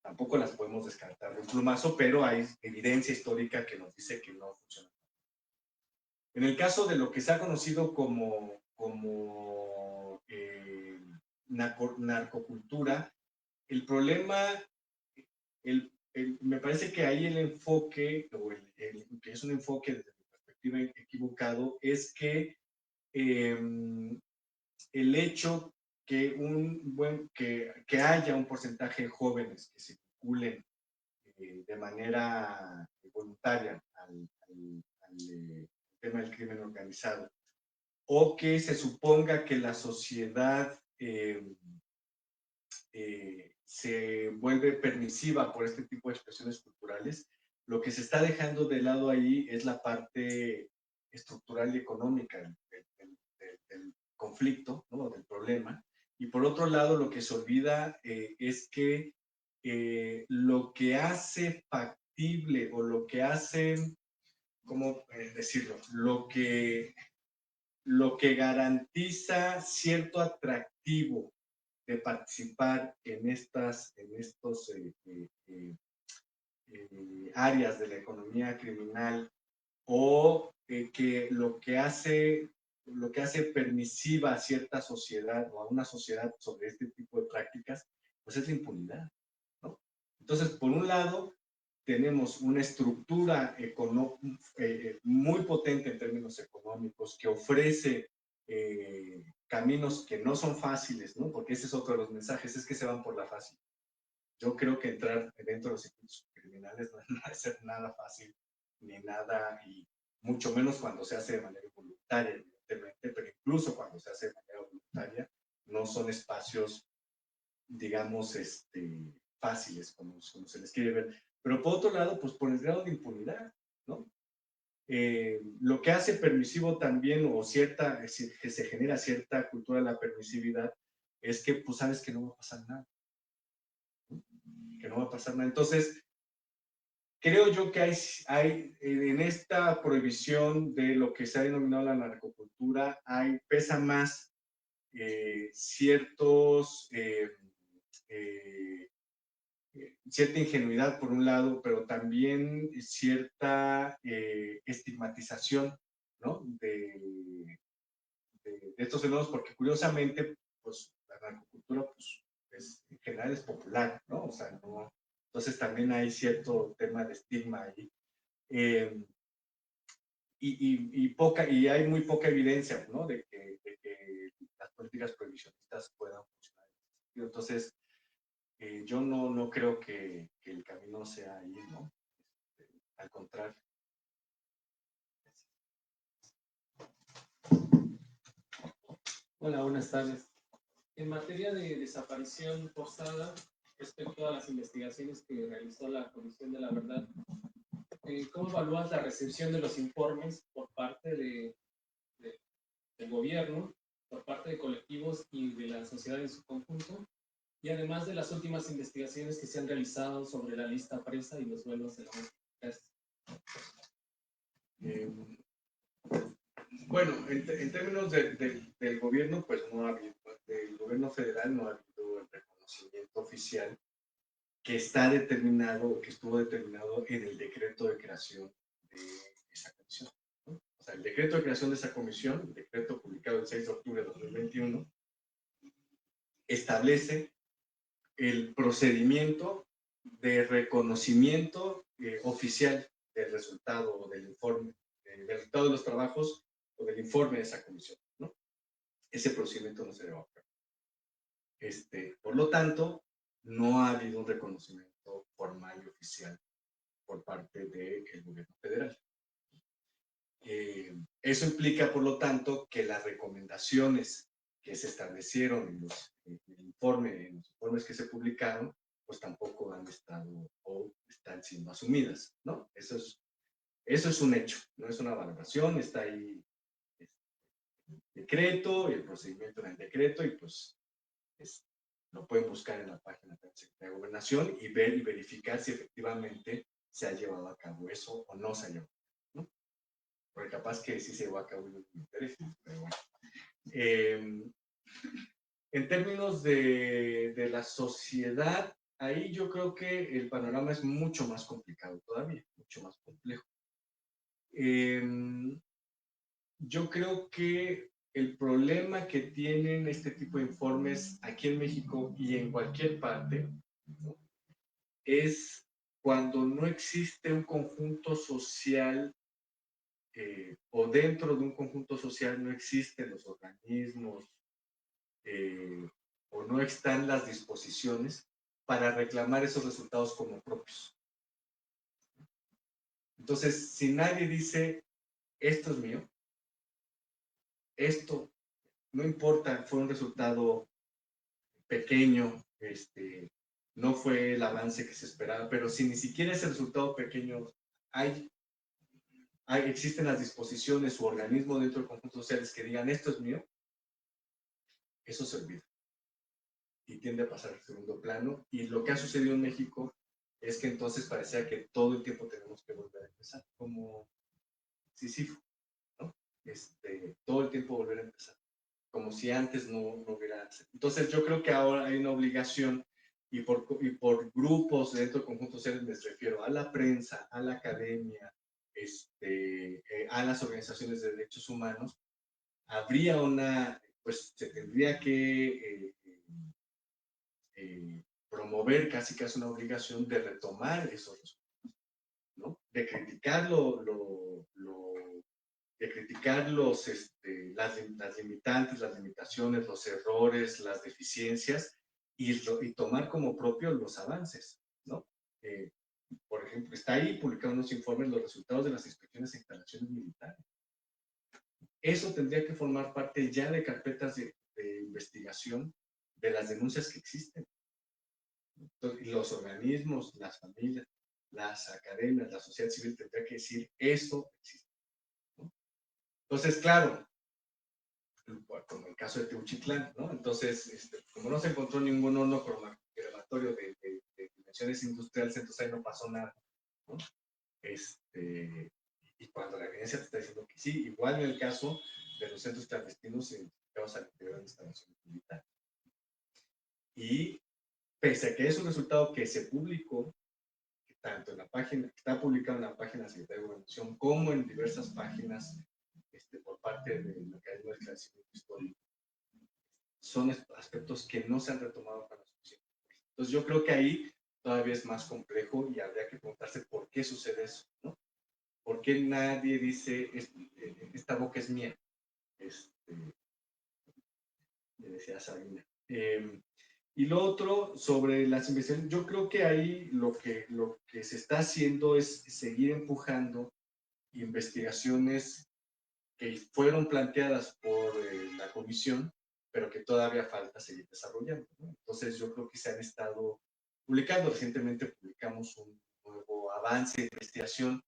Tampoco las podemos descartar de un plumazo, pero hay evidencia histórica que nos dice que no funciona. En el caso de lo que se ha conocido como narcocultura, el problema, me parece que ahí el enfoque, o que es un enfoque desde mi perspectiva equivocado, es que el hecho que haya un porcentaje de jóvenes que se vinculen de manera voluntaria al tema del crimen organizado, o que se suponga que la sociedad se vuelve permisiva por este tipo de expresiones culturales, lo que se está dejando de lado ahí es la parte estructural y económica del conflicto, ¿no? Del problema. Y por otro lado, lo que se olvida es que lo que hace factible o lo que hace, ¿cómo decirlo? Lo que garantiza cierto atractivo de participar en estos áreas de la economía criminal, o que lo que hace permisiva a cierta sociedad o a una sociedad sobre este tipo de prácticas, pues es la impunidad, ¿no? Entonces, por un lado, tenemos una estructura muy potente en términos económicos que ofrece caminos que no son fáciles, ¿no? Porque ese es otro de los mensajes, es que se van por la fácil. Yo creo que entrar dentro de los circuitos criminales no debe ser nada fácil, ni nada, y mucho menos cuando se hace de manera voluntaria, evidentemente, pero incluso cuando se hace de manera voluntaria, no son espacios, digamos, fáciles, como se les quiere ver. Pero por otro lado, pues por el grado de impunidad, ¿no? Lo que hace permisivo también, o que se genera cierta cultura de la permisividad, es que pues sabes que no va a pasar nada, ¿no? Que no va a pasar nada. Entonces, creo yo que hay en esta prohibición de lo que se ha denominado la narcocultura, pesa más cierta ingenuidad por un lado, pero también cierta estigmatización, ¿no? De estos fenómenos, porque curiosamente, pues la narcocultura, pues, en general es popular, ¿no? O sea, no, entonces también hay cierto tema de estigma ahí. Y hay muy poca evidencia, ¿no? De que las políticas prohibicionistas puedan funcionar. Entonces, yo no creo que el camino sea ahí, ¿no? Al contrario. Hola, buenas tardes. En materia de desaparición forzada, respecto a las investigaciones que realizó la Comisión de la Verdad, ¿cómo evalúas la recepción de los informes por parte del gobierno, por parte de colectivos y de la sociedad en su conjunto? Y además de las últimas investigaciones que se han realizado sobre la lista presa y los vuelos de la música. Gracias. Bueno, en términos del gobierno, pues no ha habido, del gobierno federal no ha habido el reconocimiento oficial que está determinado o que estuvo determinado en el decreto de creación de esa comisión, ¿no? O sea, el decreto de creación de esa comisión, el decreto publicado el 6 de octubre de 2021, establece el procedimiento de reconocimiento oficial del resultado o del informe, del resultado de los trabajos o del informe de esa comisión, ¿no? Ese procedimiento no se lleva a cabo. Por lo tanto, no ha habido un reconocimiento formal y oficial por parte del gobierno federal. Eso implica, por lo tanto, que las recomendaciones que se establecieron en los informes que se publicaron, pues tampoco han estado o están siendo asumidas, ¿no? Eso es un hecho, no es una valoración, está ahí el decreto y el procedimiento en el decreto, y pues lo pueden buscar en la página de la Secretaría de Gobernación y ver y verificar si efectivamente se ha llevado a cabo eso o no se ha llevado a cabo, ¿no? Porque capaz que sí se llevó a cabo y no me interesa, pero bueno. En términos de la sociedad, ahí yo creo que el panorama es mucho más complicado todavía, mucho más complejo. Yo creo que el problema que tienen este tipo de informes aquí en México y en cualquier parte, ¿no?, es cuando no existe un conjunto social o dentro de un conjunto social no existen los organismos o no están las disposiciones para reclamar esos resultados como propios. Entonces, si nadie dice, esto es mío, esto, no importa, fue un resultado pequeño, no fue el avance que se esperaba, pero si ni siquiera ese resultado pequeño existen las disposiciones u organismos dentro de conjuntos sociales que digan, esto es mío, eso se olvida y tiende a pasar al segundo plano. Y lo que ha sucedido en México es que entonces parecía que todo el tiempo tenemos que volver a empezar, como Sísifo, ¿no? Todo el tiempo volver a empezar, como si antes no hubiera. Entonces yo creo que ahora hay una obligación, y por grupos dentro de conjuntos sociales me refiero a la prensa, a la academia, a las organizaciones de derechos humanos, pues se tendría que promover casi una obligación de retomar esos resultados, ¿no? De criticar las limitantes, las limitaciones, los errores, las deficiencias y tomar como propio los avances, ¿no? Por ejemplo, está ahí publicado en unos informes los resultados de las inspecciones e instalaciones militares. Eso tendría que formar parte ya de carpetas de investigación de las denuncias que existen. Entonces, los organismos, las familias, las academias, la sociedad civil tendría que decir, esto existe, ¿no? Entonces, claro, como el caso de Teuchitlán, ¿no? Entonces, como no se encontró ningún horno crematorio de dimensiones industriales, entonces ahí no pasó nada, ¿no? Y cuando la evidencia te está diciendo que sí, igual en el caso de los centros clandestinos identificados al interior de instalaciones militares. Y pese a que es un resultado que se publicó, tanto en la página, que está publicado en la página de la Secretaría de Gobernación, como en diversas páginas por parte de la Academia de Esclarecimiento Histórico, son aspectos que no se han retomado para la suficiente. Entonces yo creo que ahí todavía es más complejo y habría que preguntarse por qué sucede eso, ¿no? ¿Por qué nadie dice, esta boca es mía? Le decía Sabina. Y lo otro, sobre las investigaciones, yo creo que ahí lo que se está haciendo es seguir empujando investigaciones que fueron planteadas por la comisión, pero que todavía falta seguir desarrollando, ¿no? Entonces yo creo que se han estado publicando. Recientemente publicamos un nuevo avance de investigación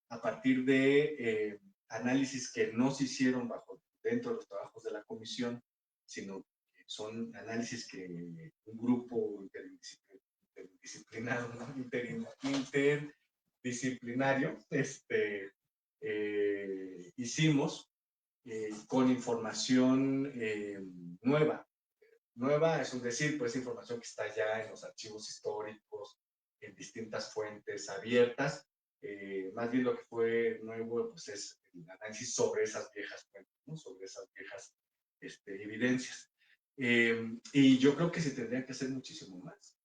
a partir de análisis que no se hicieron dentro de los trabajos de la comisión, sino que son análisis que un grupo interdisciplinario, ¿no? Interdisciplinario hicimos con información nueva. Nueva es decir, pues información que está ya en los archivos históricos, en distintas fuentes abiertas. Más bien lo que fue nuevo pues es el análisis sobre esas viejas fuentes, ¿no? Sobre esas viejas evidencias. Y yo creo que se tendría que hacer muchísimo más,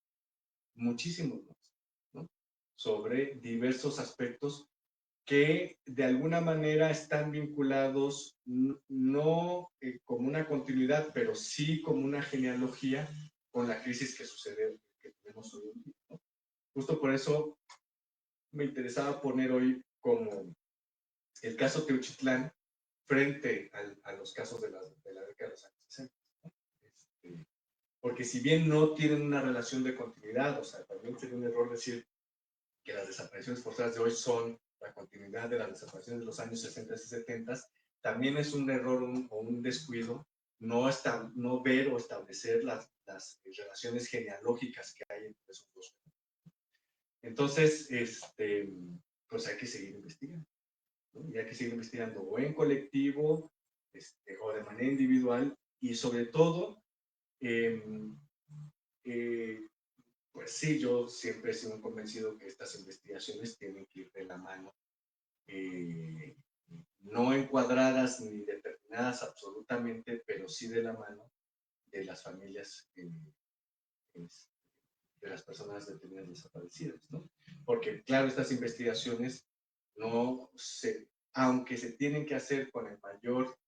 ¿no? Sobre diversos aspectos que de alguna manera están vinculados no como una continuidad, pero sí como una genealogía con la crisis que sucede, que tenemos hoy en día, ¿no? Justo por eso me interesaba poner hoy como el caso Teuchitlán frente a los casos de la década de los años 60, ¿no? Porque si bien no tienen una relación de continuidad, o sea, también sería un error decir que las desapariciones forzadas de hoy son la continuidad de las desapariciones de los años 60 y 70, también es un error o un descuido no ver o establecer las relaciones genealógicas que hay entre esos dos. Entonces, pues hay que seguir investigando, ¿no? Y hay que seguir investigando o en colectivo o de manera individual y sobre todo, pues sí, yo siempre he sido convencido que estas investigaciones tienen que ir de la mano, no encuadradas ni determinadas absolutamente, pero sí de la mano de las familias de las personas detenidas desaparecidas, ¿no? Porque, claro, estas investigaciones aunque se tienen que hacer con el mayor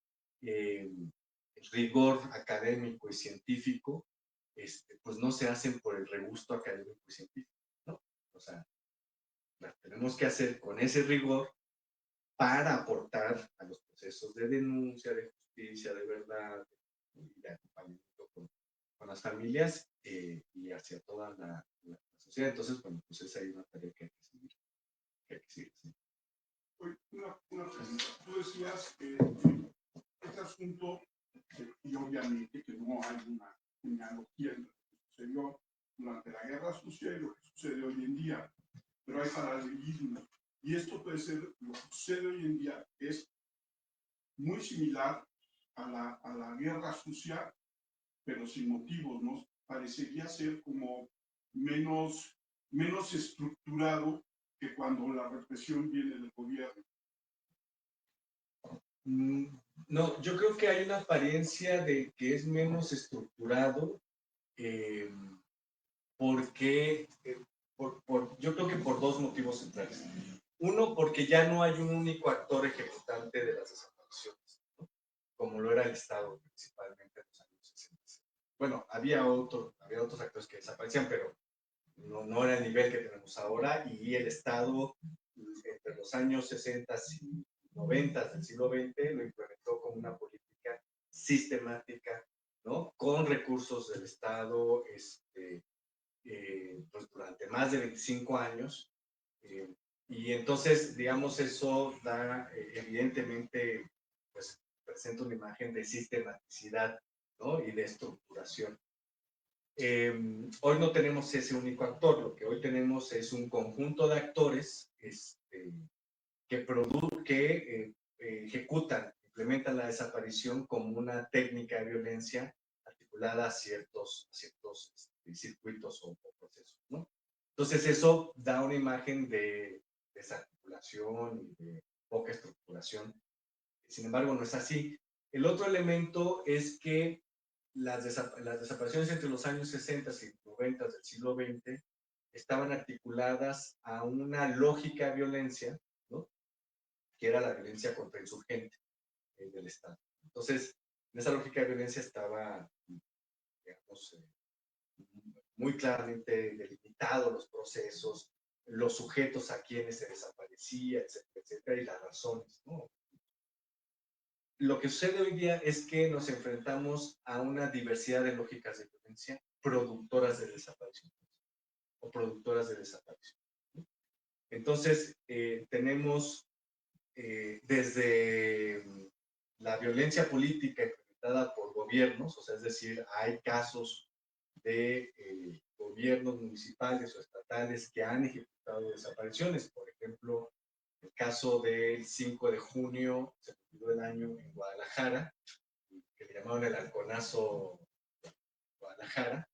rigor académico y científico, pues no se hacen por el regusto académico y científico, ¿no? O sea, las tenemos que hacer con ese rigor para aportar a los procesos de denuncia, de justicia, de verdad, y de acompañamiento con las familias y hacia toda la sociedad. Entonces, bueno, pues esa es una tarea que hay que seguir. Sí. Una pregunta. Tú decías que este asunto, y obviamente que no hay una genealogía entre lo que sucedió durante la Guerra Sucia y lo que sucede hoy en día, pero hay paralelismos. Y esto puede ser, lo que sucede hoy en día es muy similar a la Guerra Sucia, pero sin motivos, ¿no? Parecería ser como menos estructurado que cuando la represión viene del gobierno. No, yo creo que hay una apariencia de que es menos estructurado porque, yo creo que por dos motivos centrales. Uno, porque ya no hay un único actor ejecutante de las desapariciones, ¿no? como lo era el Estado principalmente en los años 60. Bueno, había otros actores que desaparecían, pero no era el nivel que tenemos ahora, y el Estado entre los años 60 y 90 del siglo XX lo implementó como una política sistemática, ¿no? Con recursos del Estado, pues durante más de 25 años. Y entonces, digamos, eso da, evidentemente, pues presenta una imagen de sistematicidad, ¿no? Y de estructuración. Hoy no tenemos ese único actor, lo que hoy tenemos es un conjunto de actores que ejecutan, implementan la desaparición como una técnica de violencia articulada a ciertos circuitos o procesos, ¿no? Entonces eso da una imagen de desarticulación y de poca estructuración. Sin embargo, no es así. El otro elemento es que las desapariciones entre los años 60 y 90 del siglo XX estaban articuladas a una lógica de violencia, ¿no? Que era la violencia contra insurgente del Estado. Entonces, en esa lógica de violencia estaba, digamos, muy claramente delimitados los procesos, los sujetos a quienes se desaparecía, etcétera, etcétera, y las razones, ¿no? Lo que sucede hoy día es que nos enfrentamos a una diversidad de lógicas de violencia productoras de desaparición o productoras de desaparición. Entonces, tenemos desde la violencia política implementada por gobiernos, o sea, es decir, hay casos de gobiernos municipales o estatales que han ejecutado desapariciones. Por ejemplo, el caso del 5 de junio, se cumplió el año en Guadalajara, que le llamaron el halconazo Guadalajara,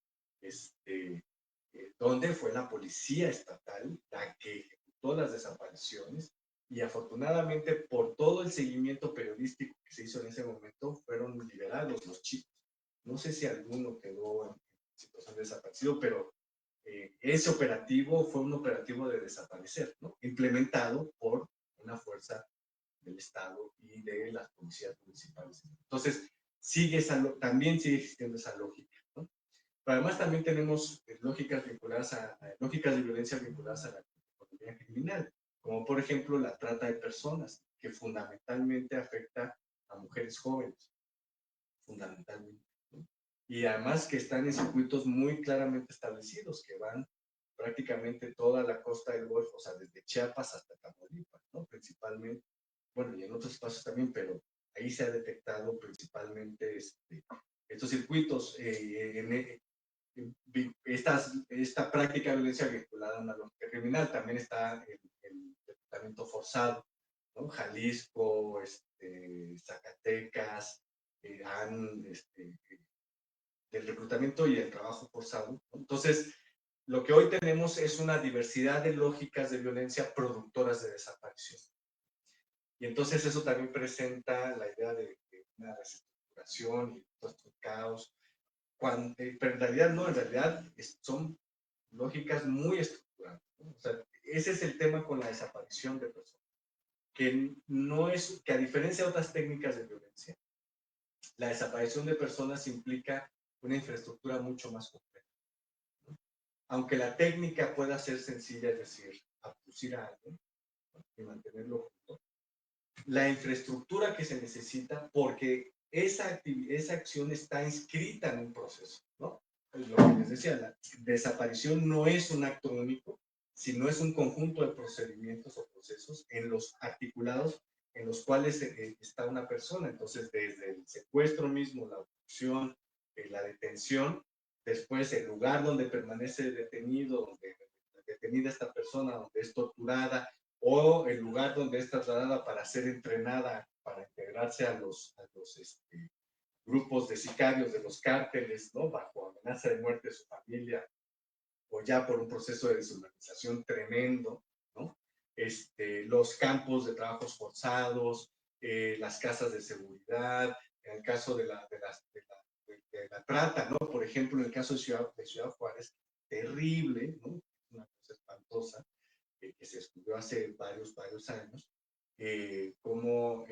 donde fue la policía estatal la que ejecutó las desapariciones, y afortunadamente por todo el seguimiento periodístico que se hizo en ese momento fueron liberados los chicos. No sé si alguno quedó en situación de desaparecido, pero ese operativo fue un operativo de desaparecer, ¿no? Implementado por una fuerza del Estado y de las policías municipales. Entonces, también sigue existiendo esa lógica, ¿no? Pero además también tenemos lógicas de violencia vinculadas a la economía criminal, como por ejemplo la trata de personas, que fundamentalmente afecta a mujeres jóvenes, fundamentalmente, ¿no? Y además que están en circuitos muy claramente establecidos, que van prácticamente toda la costa del Golfo, o sea, desde Chiapas hasta Tamaulipas, ¿no? Principalmente, bueno, y en otros espacios también, pero ahí se ha detectado principalmente estos circuitos. Esta práctica de violencia vinculada a una lógica criminal. También está el reclutamiento forzado, ¿no? Jalisco, Zacatecas, del reclutamiento y el trabajo forzado, ¿no? Entonces, lo que hoy tenemos es una diversidad de lógicas de violencia productoras de desaparición. Y entonces eso también presenta la idea de una desestructuración y todo este caos, pero en realidad no, en realidad son lógicas muy estructurales, ¿no? O sea, ese es el tema con la desaparición de personas, que a diferencia de otras técnicas de violencia, la desaparición de personas implica una infraestructura mucho más compleja, ¿no? Aunque la técnica pueda ser sencilla, es decir, abducir a alguien, ¿no? Y mantenerlo junto, la infraestructura que se necesita, porque esa acción está inscrita en un proceso, ¿no? Es lo que les decía, la desaparición no es un acto único, sino es un conjunto de procedimientos o procesos articulados en los cuales está una persona. Entonces, desde el secuestro mismo, la obstrucción, la detención, después el lugar donde permanece detenido, donde detenida esta persona, donde es torturada, o el lugar donde es trasladada para ser entrenada, para integrarse a los grupos de sicarios de los cárteles, ¿no? Bajo amenaza de muerte de su familia, o ya por un proceso de deshumanización tremendo, ¿no? Los campos de trabajos forzados, las casas de seguridad, en el caso de la trata, ¿no? Por ejemplo, en el caso de Ciudad Juárez, terrible, ¿no? Una cosa espantosa, que se descubrió hace varios años, como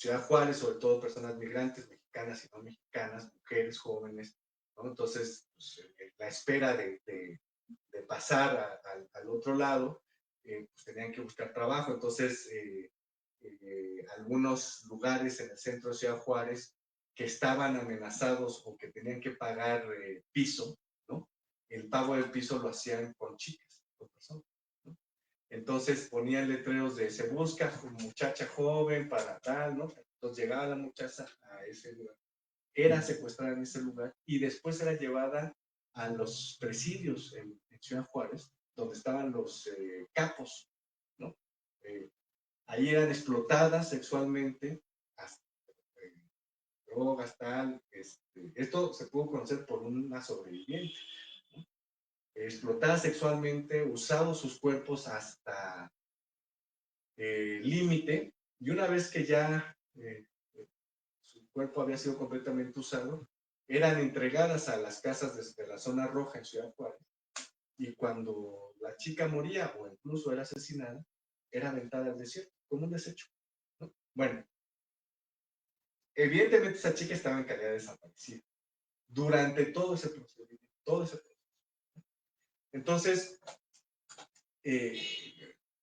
Ciudad Juárez, sobre todo personas migrantes, mexicanas y no mexicanas, mujeres, jóvenes, ¿no? Entonces, pues, la espera de pasar al otro lado, pues tenían que buscar trabajo. Entonces, algunos lugares en el centro de Ciudad Juárez que estaban amenazados o que tenían que pagar piso, ¿no? El pago del piso lo hacían con chicas, con personas, ¿no? Entonces ponían letreros de se busca muchacha joven para tal, ¿no? Entonces llegaba la muchacha a ese lugar, era secuestrada en ese lugar y después era llevada a los presidios en Ciudad Juárez, donde estaban los capos, ¿no? Ahí eran explotadas sexualmente, hasta drogas, tal. Esto se pudo conocer por una sobreviviente, ¿no? Explotadas sexualmente, usados sus cuerpos hasta límite, y una vez que ya su cuerpo había sido completamente usado, eran entregadas a las casas desde la zona roja en Ciudad Juárez, y cuando la chica moría o incluso era asesinada, era aventada al desierto, como un desecho, ¿no? Bueno, evidentemente esa chica estaba en calidad de desaparecida durante todo ese procedimiento, todo ese proceso. Entonces,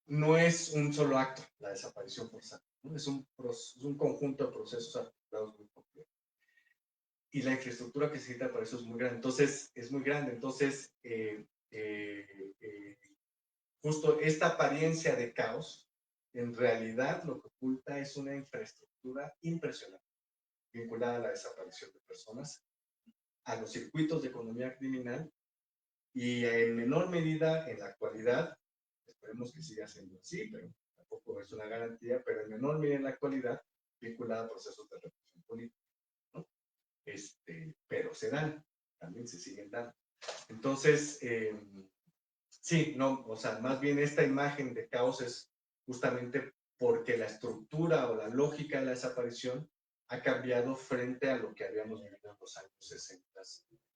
no es un solo acto la desaparición forzada, ¿no? Es un conjunto de procesos articulados muy complejo. Y la infraestructura que se necesita para eso es muy grande. Entonces, es muy grande. Entonces, justo esta apariencia de caos, en realidad lo que oculta es una infraestructura impresionante, vinculada a la desaparición de personas, a los circuitos de economía criminal y en menor medida en la actualidad, esperemos que siga siendo así, pero tampoco es una garantía, pero en menor medida en la actualidad, vinculada a procesos de represión política, ¿no? Pero se dan, también se siguen dando. Entonces, sí, no, o sea, más bien esta imagen de caos es justamente porque la estructura o la lógica de la desaparición ha cambiado frente a lo que habíamos vivido en los años 60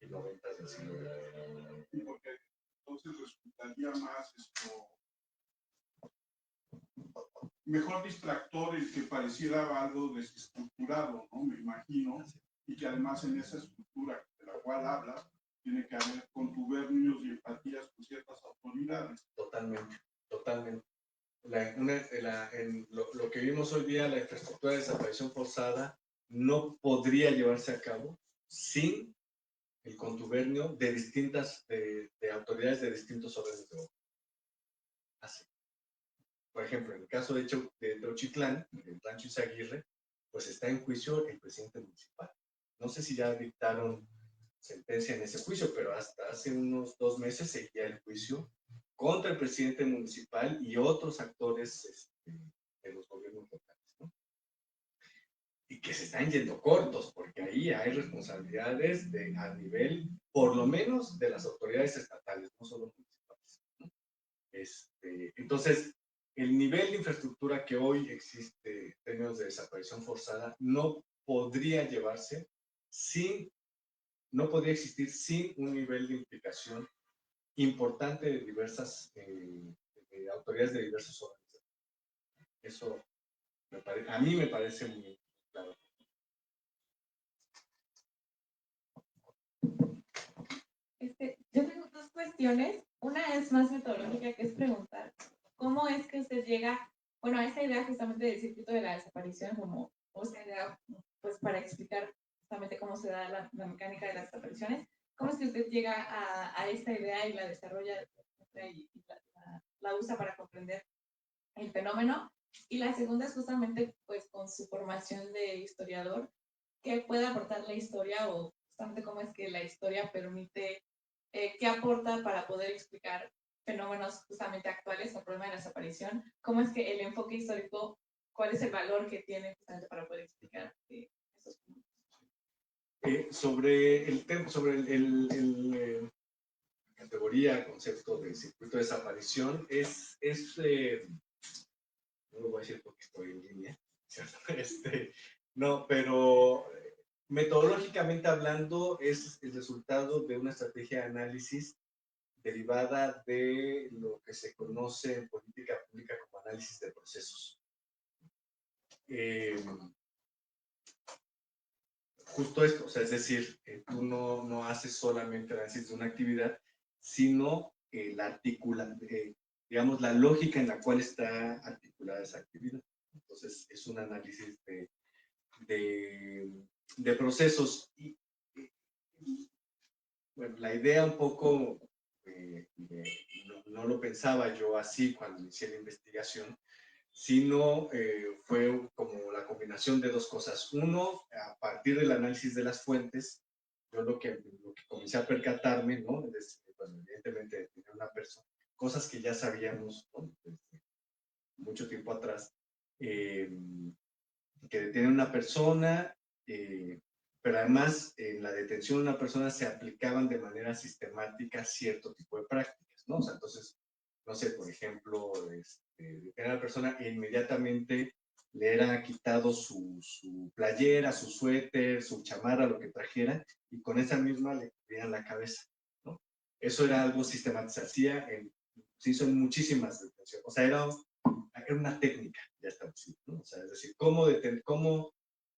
y 90 del siglo XX. Y porque entonces resultaría más mejor distractor el que pareciera algo desestructurado, ¿no? Me imagino, y que además en esa estructura de la cual hablas, tiene que haber contubernios y empatías con ciertas autoridades. Totalmente, totalmente. Lo que vimos hoy día, la infraestructura de desaparición forzada, no podría llevarse a cabo sin el contubernio de distintas, de autoridades de distintos órdenes de gobierno. Así. Por ejemplo, en el caso de Teuchitlán, el Rancho Izaguirre, pues está en juicio el presidente municipal. No sé si ya dictaron sentencia en ese juicio, pero hasta hace unos 2 meses seguía el juicio contra el presidente municipal y otros actores de los gobiernos locales, ¿no? Y que se están yendo cortos, porque ahí hay responsabilidades a nivel, por lo menos, de las autoridades estatales, no solo municipales, ¿no? Entonces, el nivel de infraestructura que hoy existe en términos de desaparición forzada no podría llevarse no podría existir sin un nivel de implicación importante de diversas de autoridades de diversos órdenes. Eso a mí me parece muy claro. Yo tengo 2 cuestiones. Una es más metodológica, que es preguntar cómo es que usted llega, bueno, a esta idea justamente del circuito de la desaparición, como esta idea, pues para explicar justamente cómo se da la mecánica de las desapariciones. ¿Cómo es que usted llega a esta idea y la desarrolla y la usa para comprender el fenómeno? Y la segunda es justamente, pues, con su formación de historiador, ¿qué puede aportar la historia o justamente cómo es que la historia permite, qué aporta para poder explicar fenómenos justamente actuales, el problema de la desaparición? ¿Cómo es que el enfoque histórico, cuál es el valor que tiene justamente para poder explicar esos fenómenos? Sobre el tema, sobre categoría, concepto de circuito de desaparición, no lo voy a decir porque estoy en línea, ¿cierto? No, pero metodológicamente hablando es el resultado de una estrategia de análisis derivada de lo que se conoce en política pública como análisis de procesos. justo esto, o sea, es decir, tú no haces solamente análisis de una actividad, sino digamos, la lógica en la cual está articulada esa actividad. Entonces, es un análisis de procesos. Bueno, la idea un poco, no lo pensaba yo así cuando inicié la investigación, sino fue como la combinación de dos cosas. Uno, a partir del análisis de las fuentes, yo lo que comencé a percatarme, ¿no? Bueno, evidentemente, de tener una persona, cosas que ya sabíamos, ¿no? Desde mucho tiempo atrás, que detiene una persona, pero además en la detención de una persona se aplicaban de manera sistemática cierto tipo de prácticas, ¿no? O sea, entonces, no sé, por ejemplo, detener a la persona e inmediatamente le era quitado su playera, su suéter, su chamarra, lo que trajera, y con esa misma le cubrían la cabeza, ¿no? Eso era algo sistematizado, se hizo en muchísimas detenciones, o sea, era una técnica ya establecida, ¿no? O sea, es decir,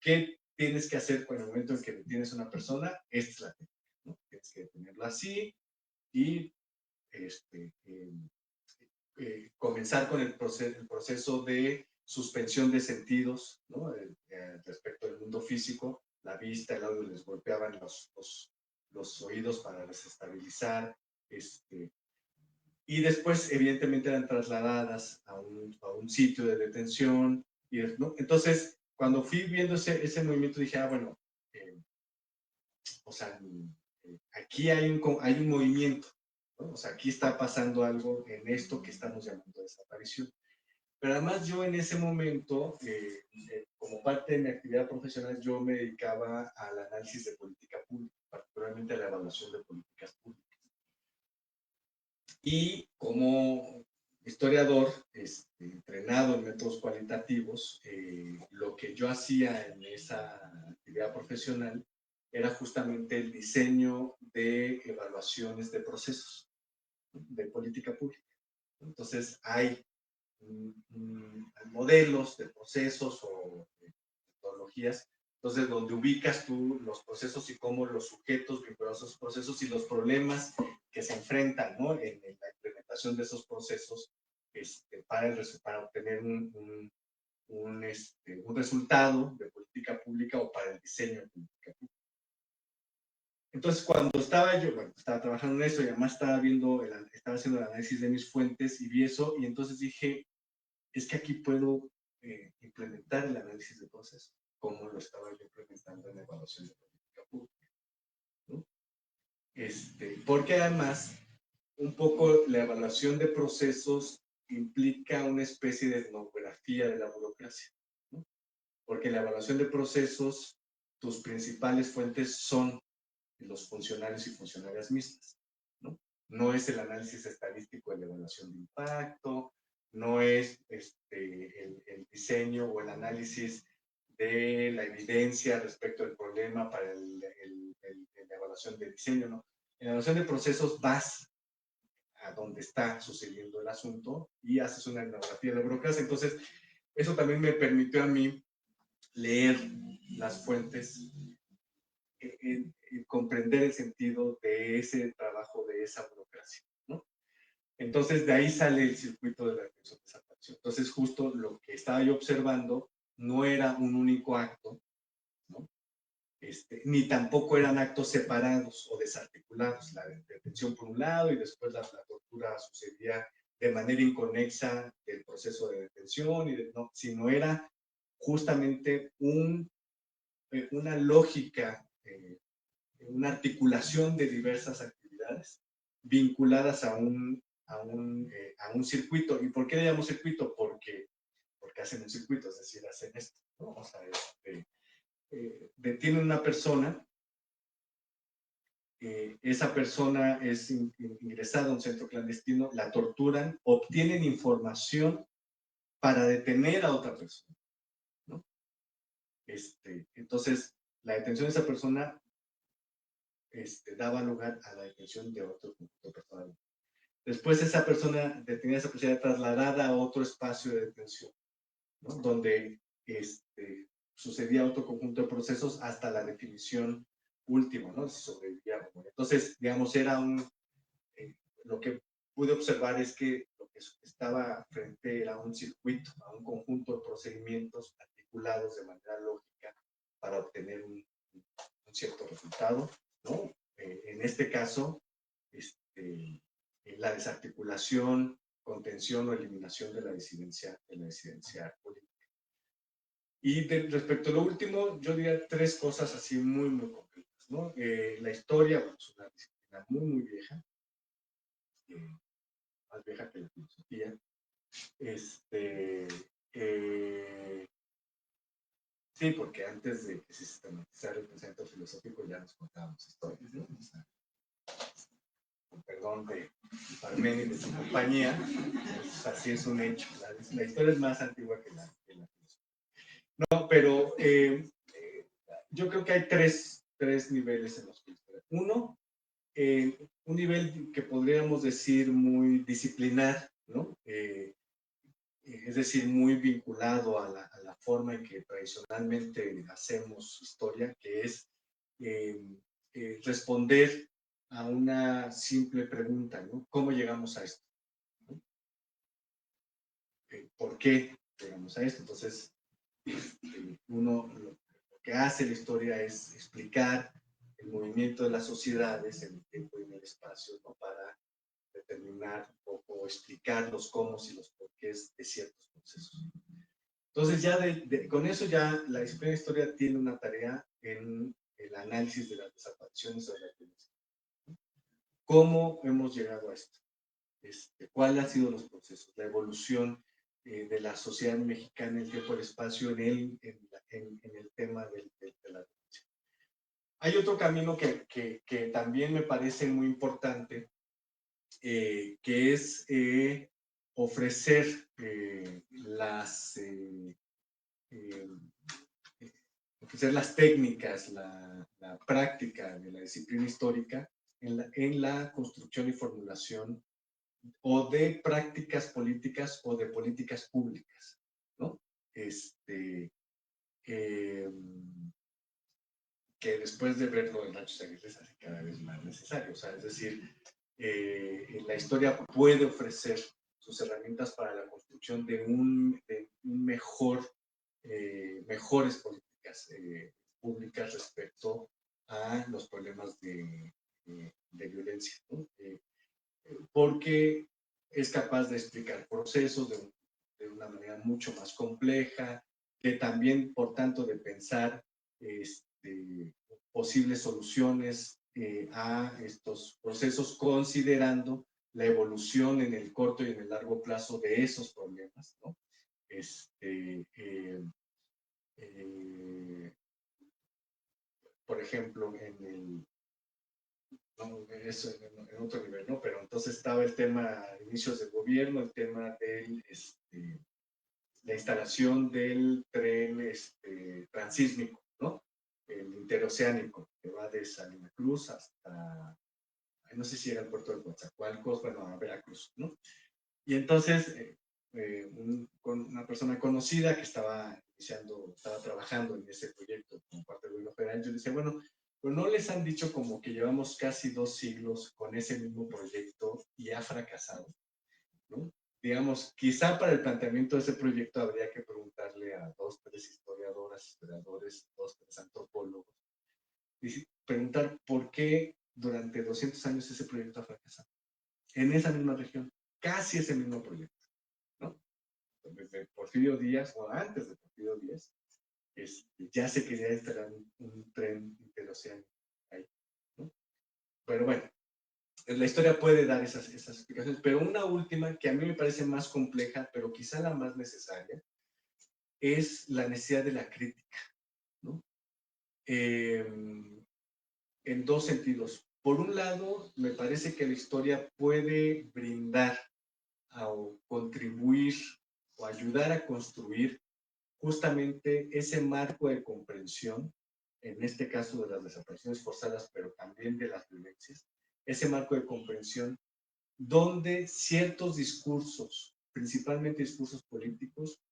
qué tienes que hacer en el momento en que detienes a una persona, esta es la técnica, ¿no? Tienes que detenerlo así y comenzar con el proceso de suspensión de sentidos, ¿no? Respecto al mundo físico, la vista, el audio les golpeaban los oídos para desestabilizar, y después evidentemente eran trasladadas a un sitio de detención, ¿no? Entonces, cuando fui viendo ese movimiento dije, bueno, o sea, aquí hay un movimiento, ¿no? O sea, aquí está pasando algo en esto que estamos llamando desaparición. Pero además yo en ese momento, como parte de mi actividad profesional, yo me dedicaba al análisis de política pública, particularmente a la evaluación de políticas públicas. Y como historiador, entrenado en métodos cualitativos, lo que yo hacía en esa actividad profesional era justamente el diseño de evaluaciones de procesos de política pública. Entonces, hay modelos de procesos o metodologías, entonces donde ubicas tú los procesos y cómo los sujetos vinculados a esos procesos y los problemas que se enfrentan, ¿no? en la implementación de esos procesos para obtener un resultado de política pública o para el diseño de política pública. Entonces, cuando estaba trabajando en eso y además estaba haciendo el análisis de mis fuentes y vi eso, y entonces dije, es que aquí puedo implementar el análisis de procesos, como lo estaba yo implementando en la evaluación de política pública, ¿no? Porque además, un poco la evaluación de procesos implica una especie de etnografía de la burocracia, ¿no? Porque en la evaluación de procesos, tus principales fuentes son los funcionarios y funcionarias mixtas, ¿no? No es el análisis estadístico de la evaluación de impacto, no es el diseño o el análisis de la evidencia respecto al problema para la evaluación de diseño, ¿no? En la evaluación de procesos vas a donde está sucediendo el asunto y haces una etnografía de la burocracia. Entonces, eso también me permitió a mí leer las fuentes, comprender el sentido de ese trabajo, de esa burocracia, ¿no? Entonces, de ahí sale el circuito de la detención de desaparición. Entonces, justo lo que estaba yo observando no era un único acto, ¿no? Ni tampoco eran actos separados o desarticulados. La detención por un lado y después la tortura sucedía de manera inconexa del proceso de detención, no, sino era justamente una lógica, una articulación de diversas actividades vinculadas a un circuito. ¿Y por qué le llamo circuito? Porque hacen un circuito, es decir, hacen esto, ¿no? O sea, detienen una persona, esa persona es ingresada a un centro clandestino, la torturan, obtienen información para detener a otra persona, ¿no? Entonces, la detención de esa persona daba lugar a la detención de otro conjunto personal. Después esa persona tenía esa posibilidad de trasladada a otro espacio de detención, ¿no? Donde sucedía otro conjunto de procesos hasta la definición última, ¿no? Si sobrevivía o no. Entonces, digamos, era lo que pude observar es que lo que estaba frente era un circuito, a un conjunto de procedimientos articulados de manera lógica para obtener un cierto resultado, ¿no? En este caso, la desarticulación, contención o eliminación de la disidencia política. Y respecto a lo último, yo diría tres cosas así muy, muy concretas, ¿no? La historia, bueno, es una disciplina muy, muy vieja, más vieja que la filosofía. Sí, porque antes de que se sistematizara el pensamiento filosófico ya nos contábamos historias, ¿no? O sea, con perdón de Parménides y compañía, pues así es un hecho. La historia es más antigua que la filosofía. No, pero yo creo que hay tres niveles en los que historia. Uno, un nivel que podríamos decir muy disciplinar, ¿no? Es decir, muy vinculado a la forma en que tradicionalmente hacemos historia, que es responder a una simple pregunta, ¿no? ¿Cómo llegamos a esto? ¿No? ¿Por qué llegamos a esto? Entonces, uno lo que hace la historia es explicar el movimiento de las sociedades en el tiempo y en el espacio, ¿no? Para determinar o explicar los cómo y los porqués de ciertos procesos. Entonces, ya con eso ya la disciplina de historia tiene una tarea en el análisis de las desapariciones o de la violencia. ¿Cómo hemos llegado a esto? ¿Cuáles han sido los procesos? La evolución de la sociedad mexicana, el tiempo y el espacio en el tema de la violencia. Hay otro camino que también me parece muy importante, que es ofrecer ofrecer las técnicas, la práctica de la disciplina histórica en la construcción y formulación o de prácticas políticas o de políticas públicas, ¿no? Que después de verlo en Rancho Aguirre se hace cada vez más necesario. O sea, es decir, la historia puede ofrecer sus herramientas para la construcción de mejores políticas públicas respecto a los problemas de violencia, ¿no? Porque es capaz de explicar procesos de una manera mucho más compleja, que también, por tanto, de pensar posibles soluciones a estos procesos, considerando la evolución en el corto y en el largo plazo de esos problemas, ¿no? Por ejemplo, eso en otro nivel, ¿no? Pero entonces estaba el tema de inicios del gobierno, el tema de la instalación del tren transísmico, ¿no? El interoceánico, que va de Salina Cruz hasta, no sé si era el puerto de Coatzacoalcos, bueno, a Veracruz, ¿no? Y entonces, con una persona conocida que estaba trabajando en ese proyecto como parte del gobierno federal, yo le decía, bueno, pero no les han dicho como que llevamos casi 2 siglos con ese mismo proyecto y ha fracasado, ¿no? Digamos, quizá para el planteamiento de ese proyecto habría que preguntarle a 2, 3 historiadores, 2, 3 antropólogos, y preguntar por qué durante 200 años ese proyecto ha fracasado. En esa misma región, casi ese mismo proyecto, ¿no? Desde Porfirio Díaz, o antes de Porfirio Díaz, ya se quería instalar un tren interoceánico ahí, ¿no? Pero bueno, la historia puede dar esas explicaciones, pero una última que a mí me parece más compleja, pero quizá la más necesaria, es la necesidad de la crítica, ¿no? En 2 sentidos. Por un lado, me parece que la historia puede brindar o contribuir o ayudar a construir justamente ese marco de comprensión, en este caso de las desapariciones forzadas, pero también de las violencias, ese marco de comprensión donde ciertos discursos, principalmente discursos políticos,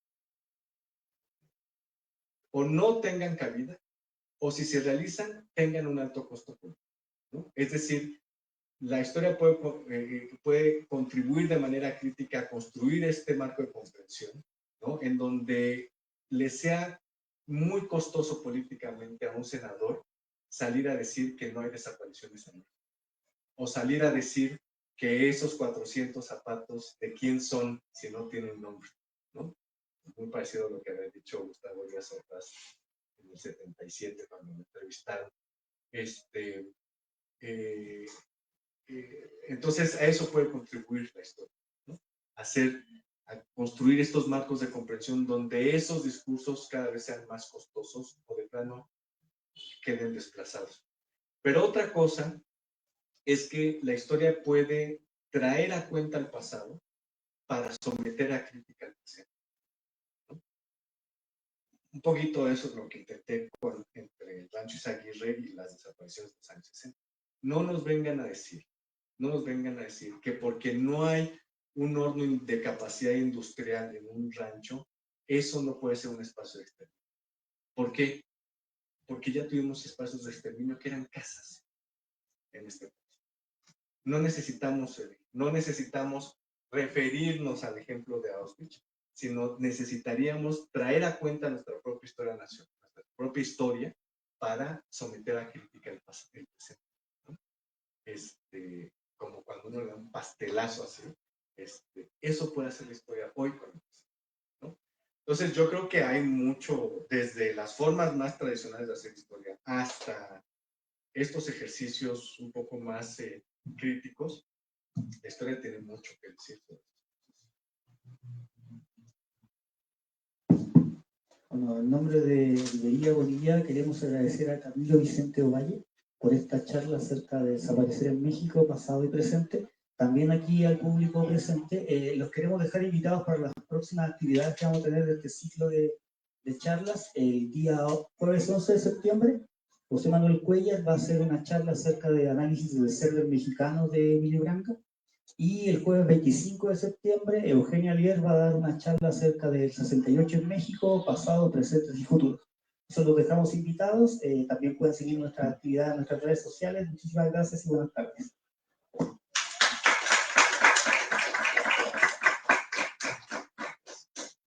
o no tengan cabida, o si se realizan, tengan un alto costo político, ¿no? Es decir, la historia puede contribuir de manera crítica a construir este marco de comprensión, ¿no? En donde le sea muy costoso políticamente a un senador salir a decir que no hay desapariciones en México, o salir a decir que esos 400 zapatos, ¿de quién son si no tienen nombre? ¿No? Muy parecido a lo que había dicho Gustavo Díaz Ordaz en el 77 cuando me entrevistaron. Entonces a eso puede contribuir la historia, ¿no? A construir estos marcos de comprensión donde esos discursos cada vez sean más costosos o de plano queden desplazados. Pero otra cosa es que la historia puede traer a cuenta el pasado para someter a crítica al presente, ¿no? Un poquito eso es lo que intenté entre el Rancho Izaguirre y las desapariciones de los años 60. No nos vengan a decir que porque no hay un horno de capacidad industrial en un rancho, eso no puede ser un espacio de exterminio. ¿Por qué? Porque ya tuvimos espacios de exterminio que eran casas en este país. No necesitamos referirnos al ejemplo de Auschwitz, sino necesitaríamos traer a cuenta nuestra propia historia nacional, nuestra propia historia, para someter a crítica el presente, ¿no? Como cuando uno le da un pastelazo así, eso puede hacer la historia hoy con el presente, ¿no? Entonces yo creo que hay mucho, desde las formas más tradicionales de hacer historia hasta estos ejercicios un poco más críticos, la historia tiene mucho que decir. Bueno, en nombre de Librería Bolivia queremos agradecer a Camilo Vicente Ovalle por esta charla acerca de desaparecer en México, pasado y presente. También aquí al público presente, los queremos dejar invitados para las próximas actividades que vamos a tener de este ciclo de charlas. El día jueves 11 de septiembre, José Manuel Cuellar va a hacer una charla acerca de análisis del cerdo mexicano de Emilio Branca. Y el jueves 25 de septiembre, Eugenia Alier va a dar una charla acerca del 68 en México, pasado, presentes y futuros. Eso los dejamos invitados. También pueden seguir nuestras actividades en nuestras redes sociales. Muchísimas gracias y buenas tardes.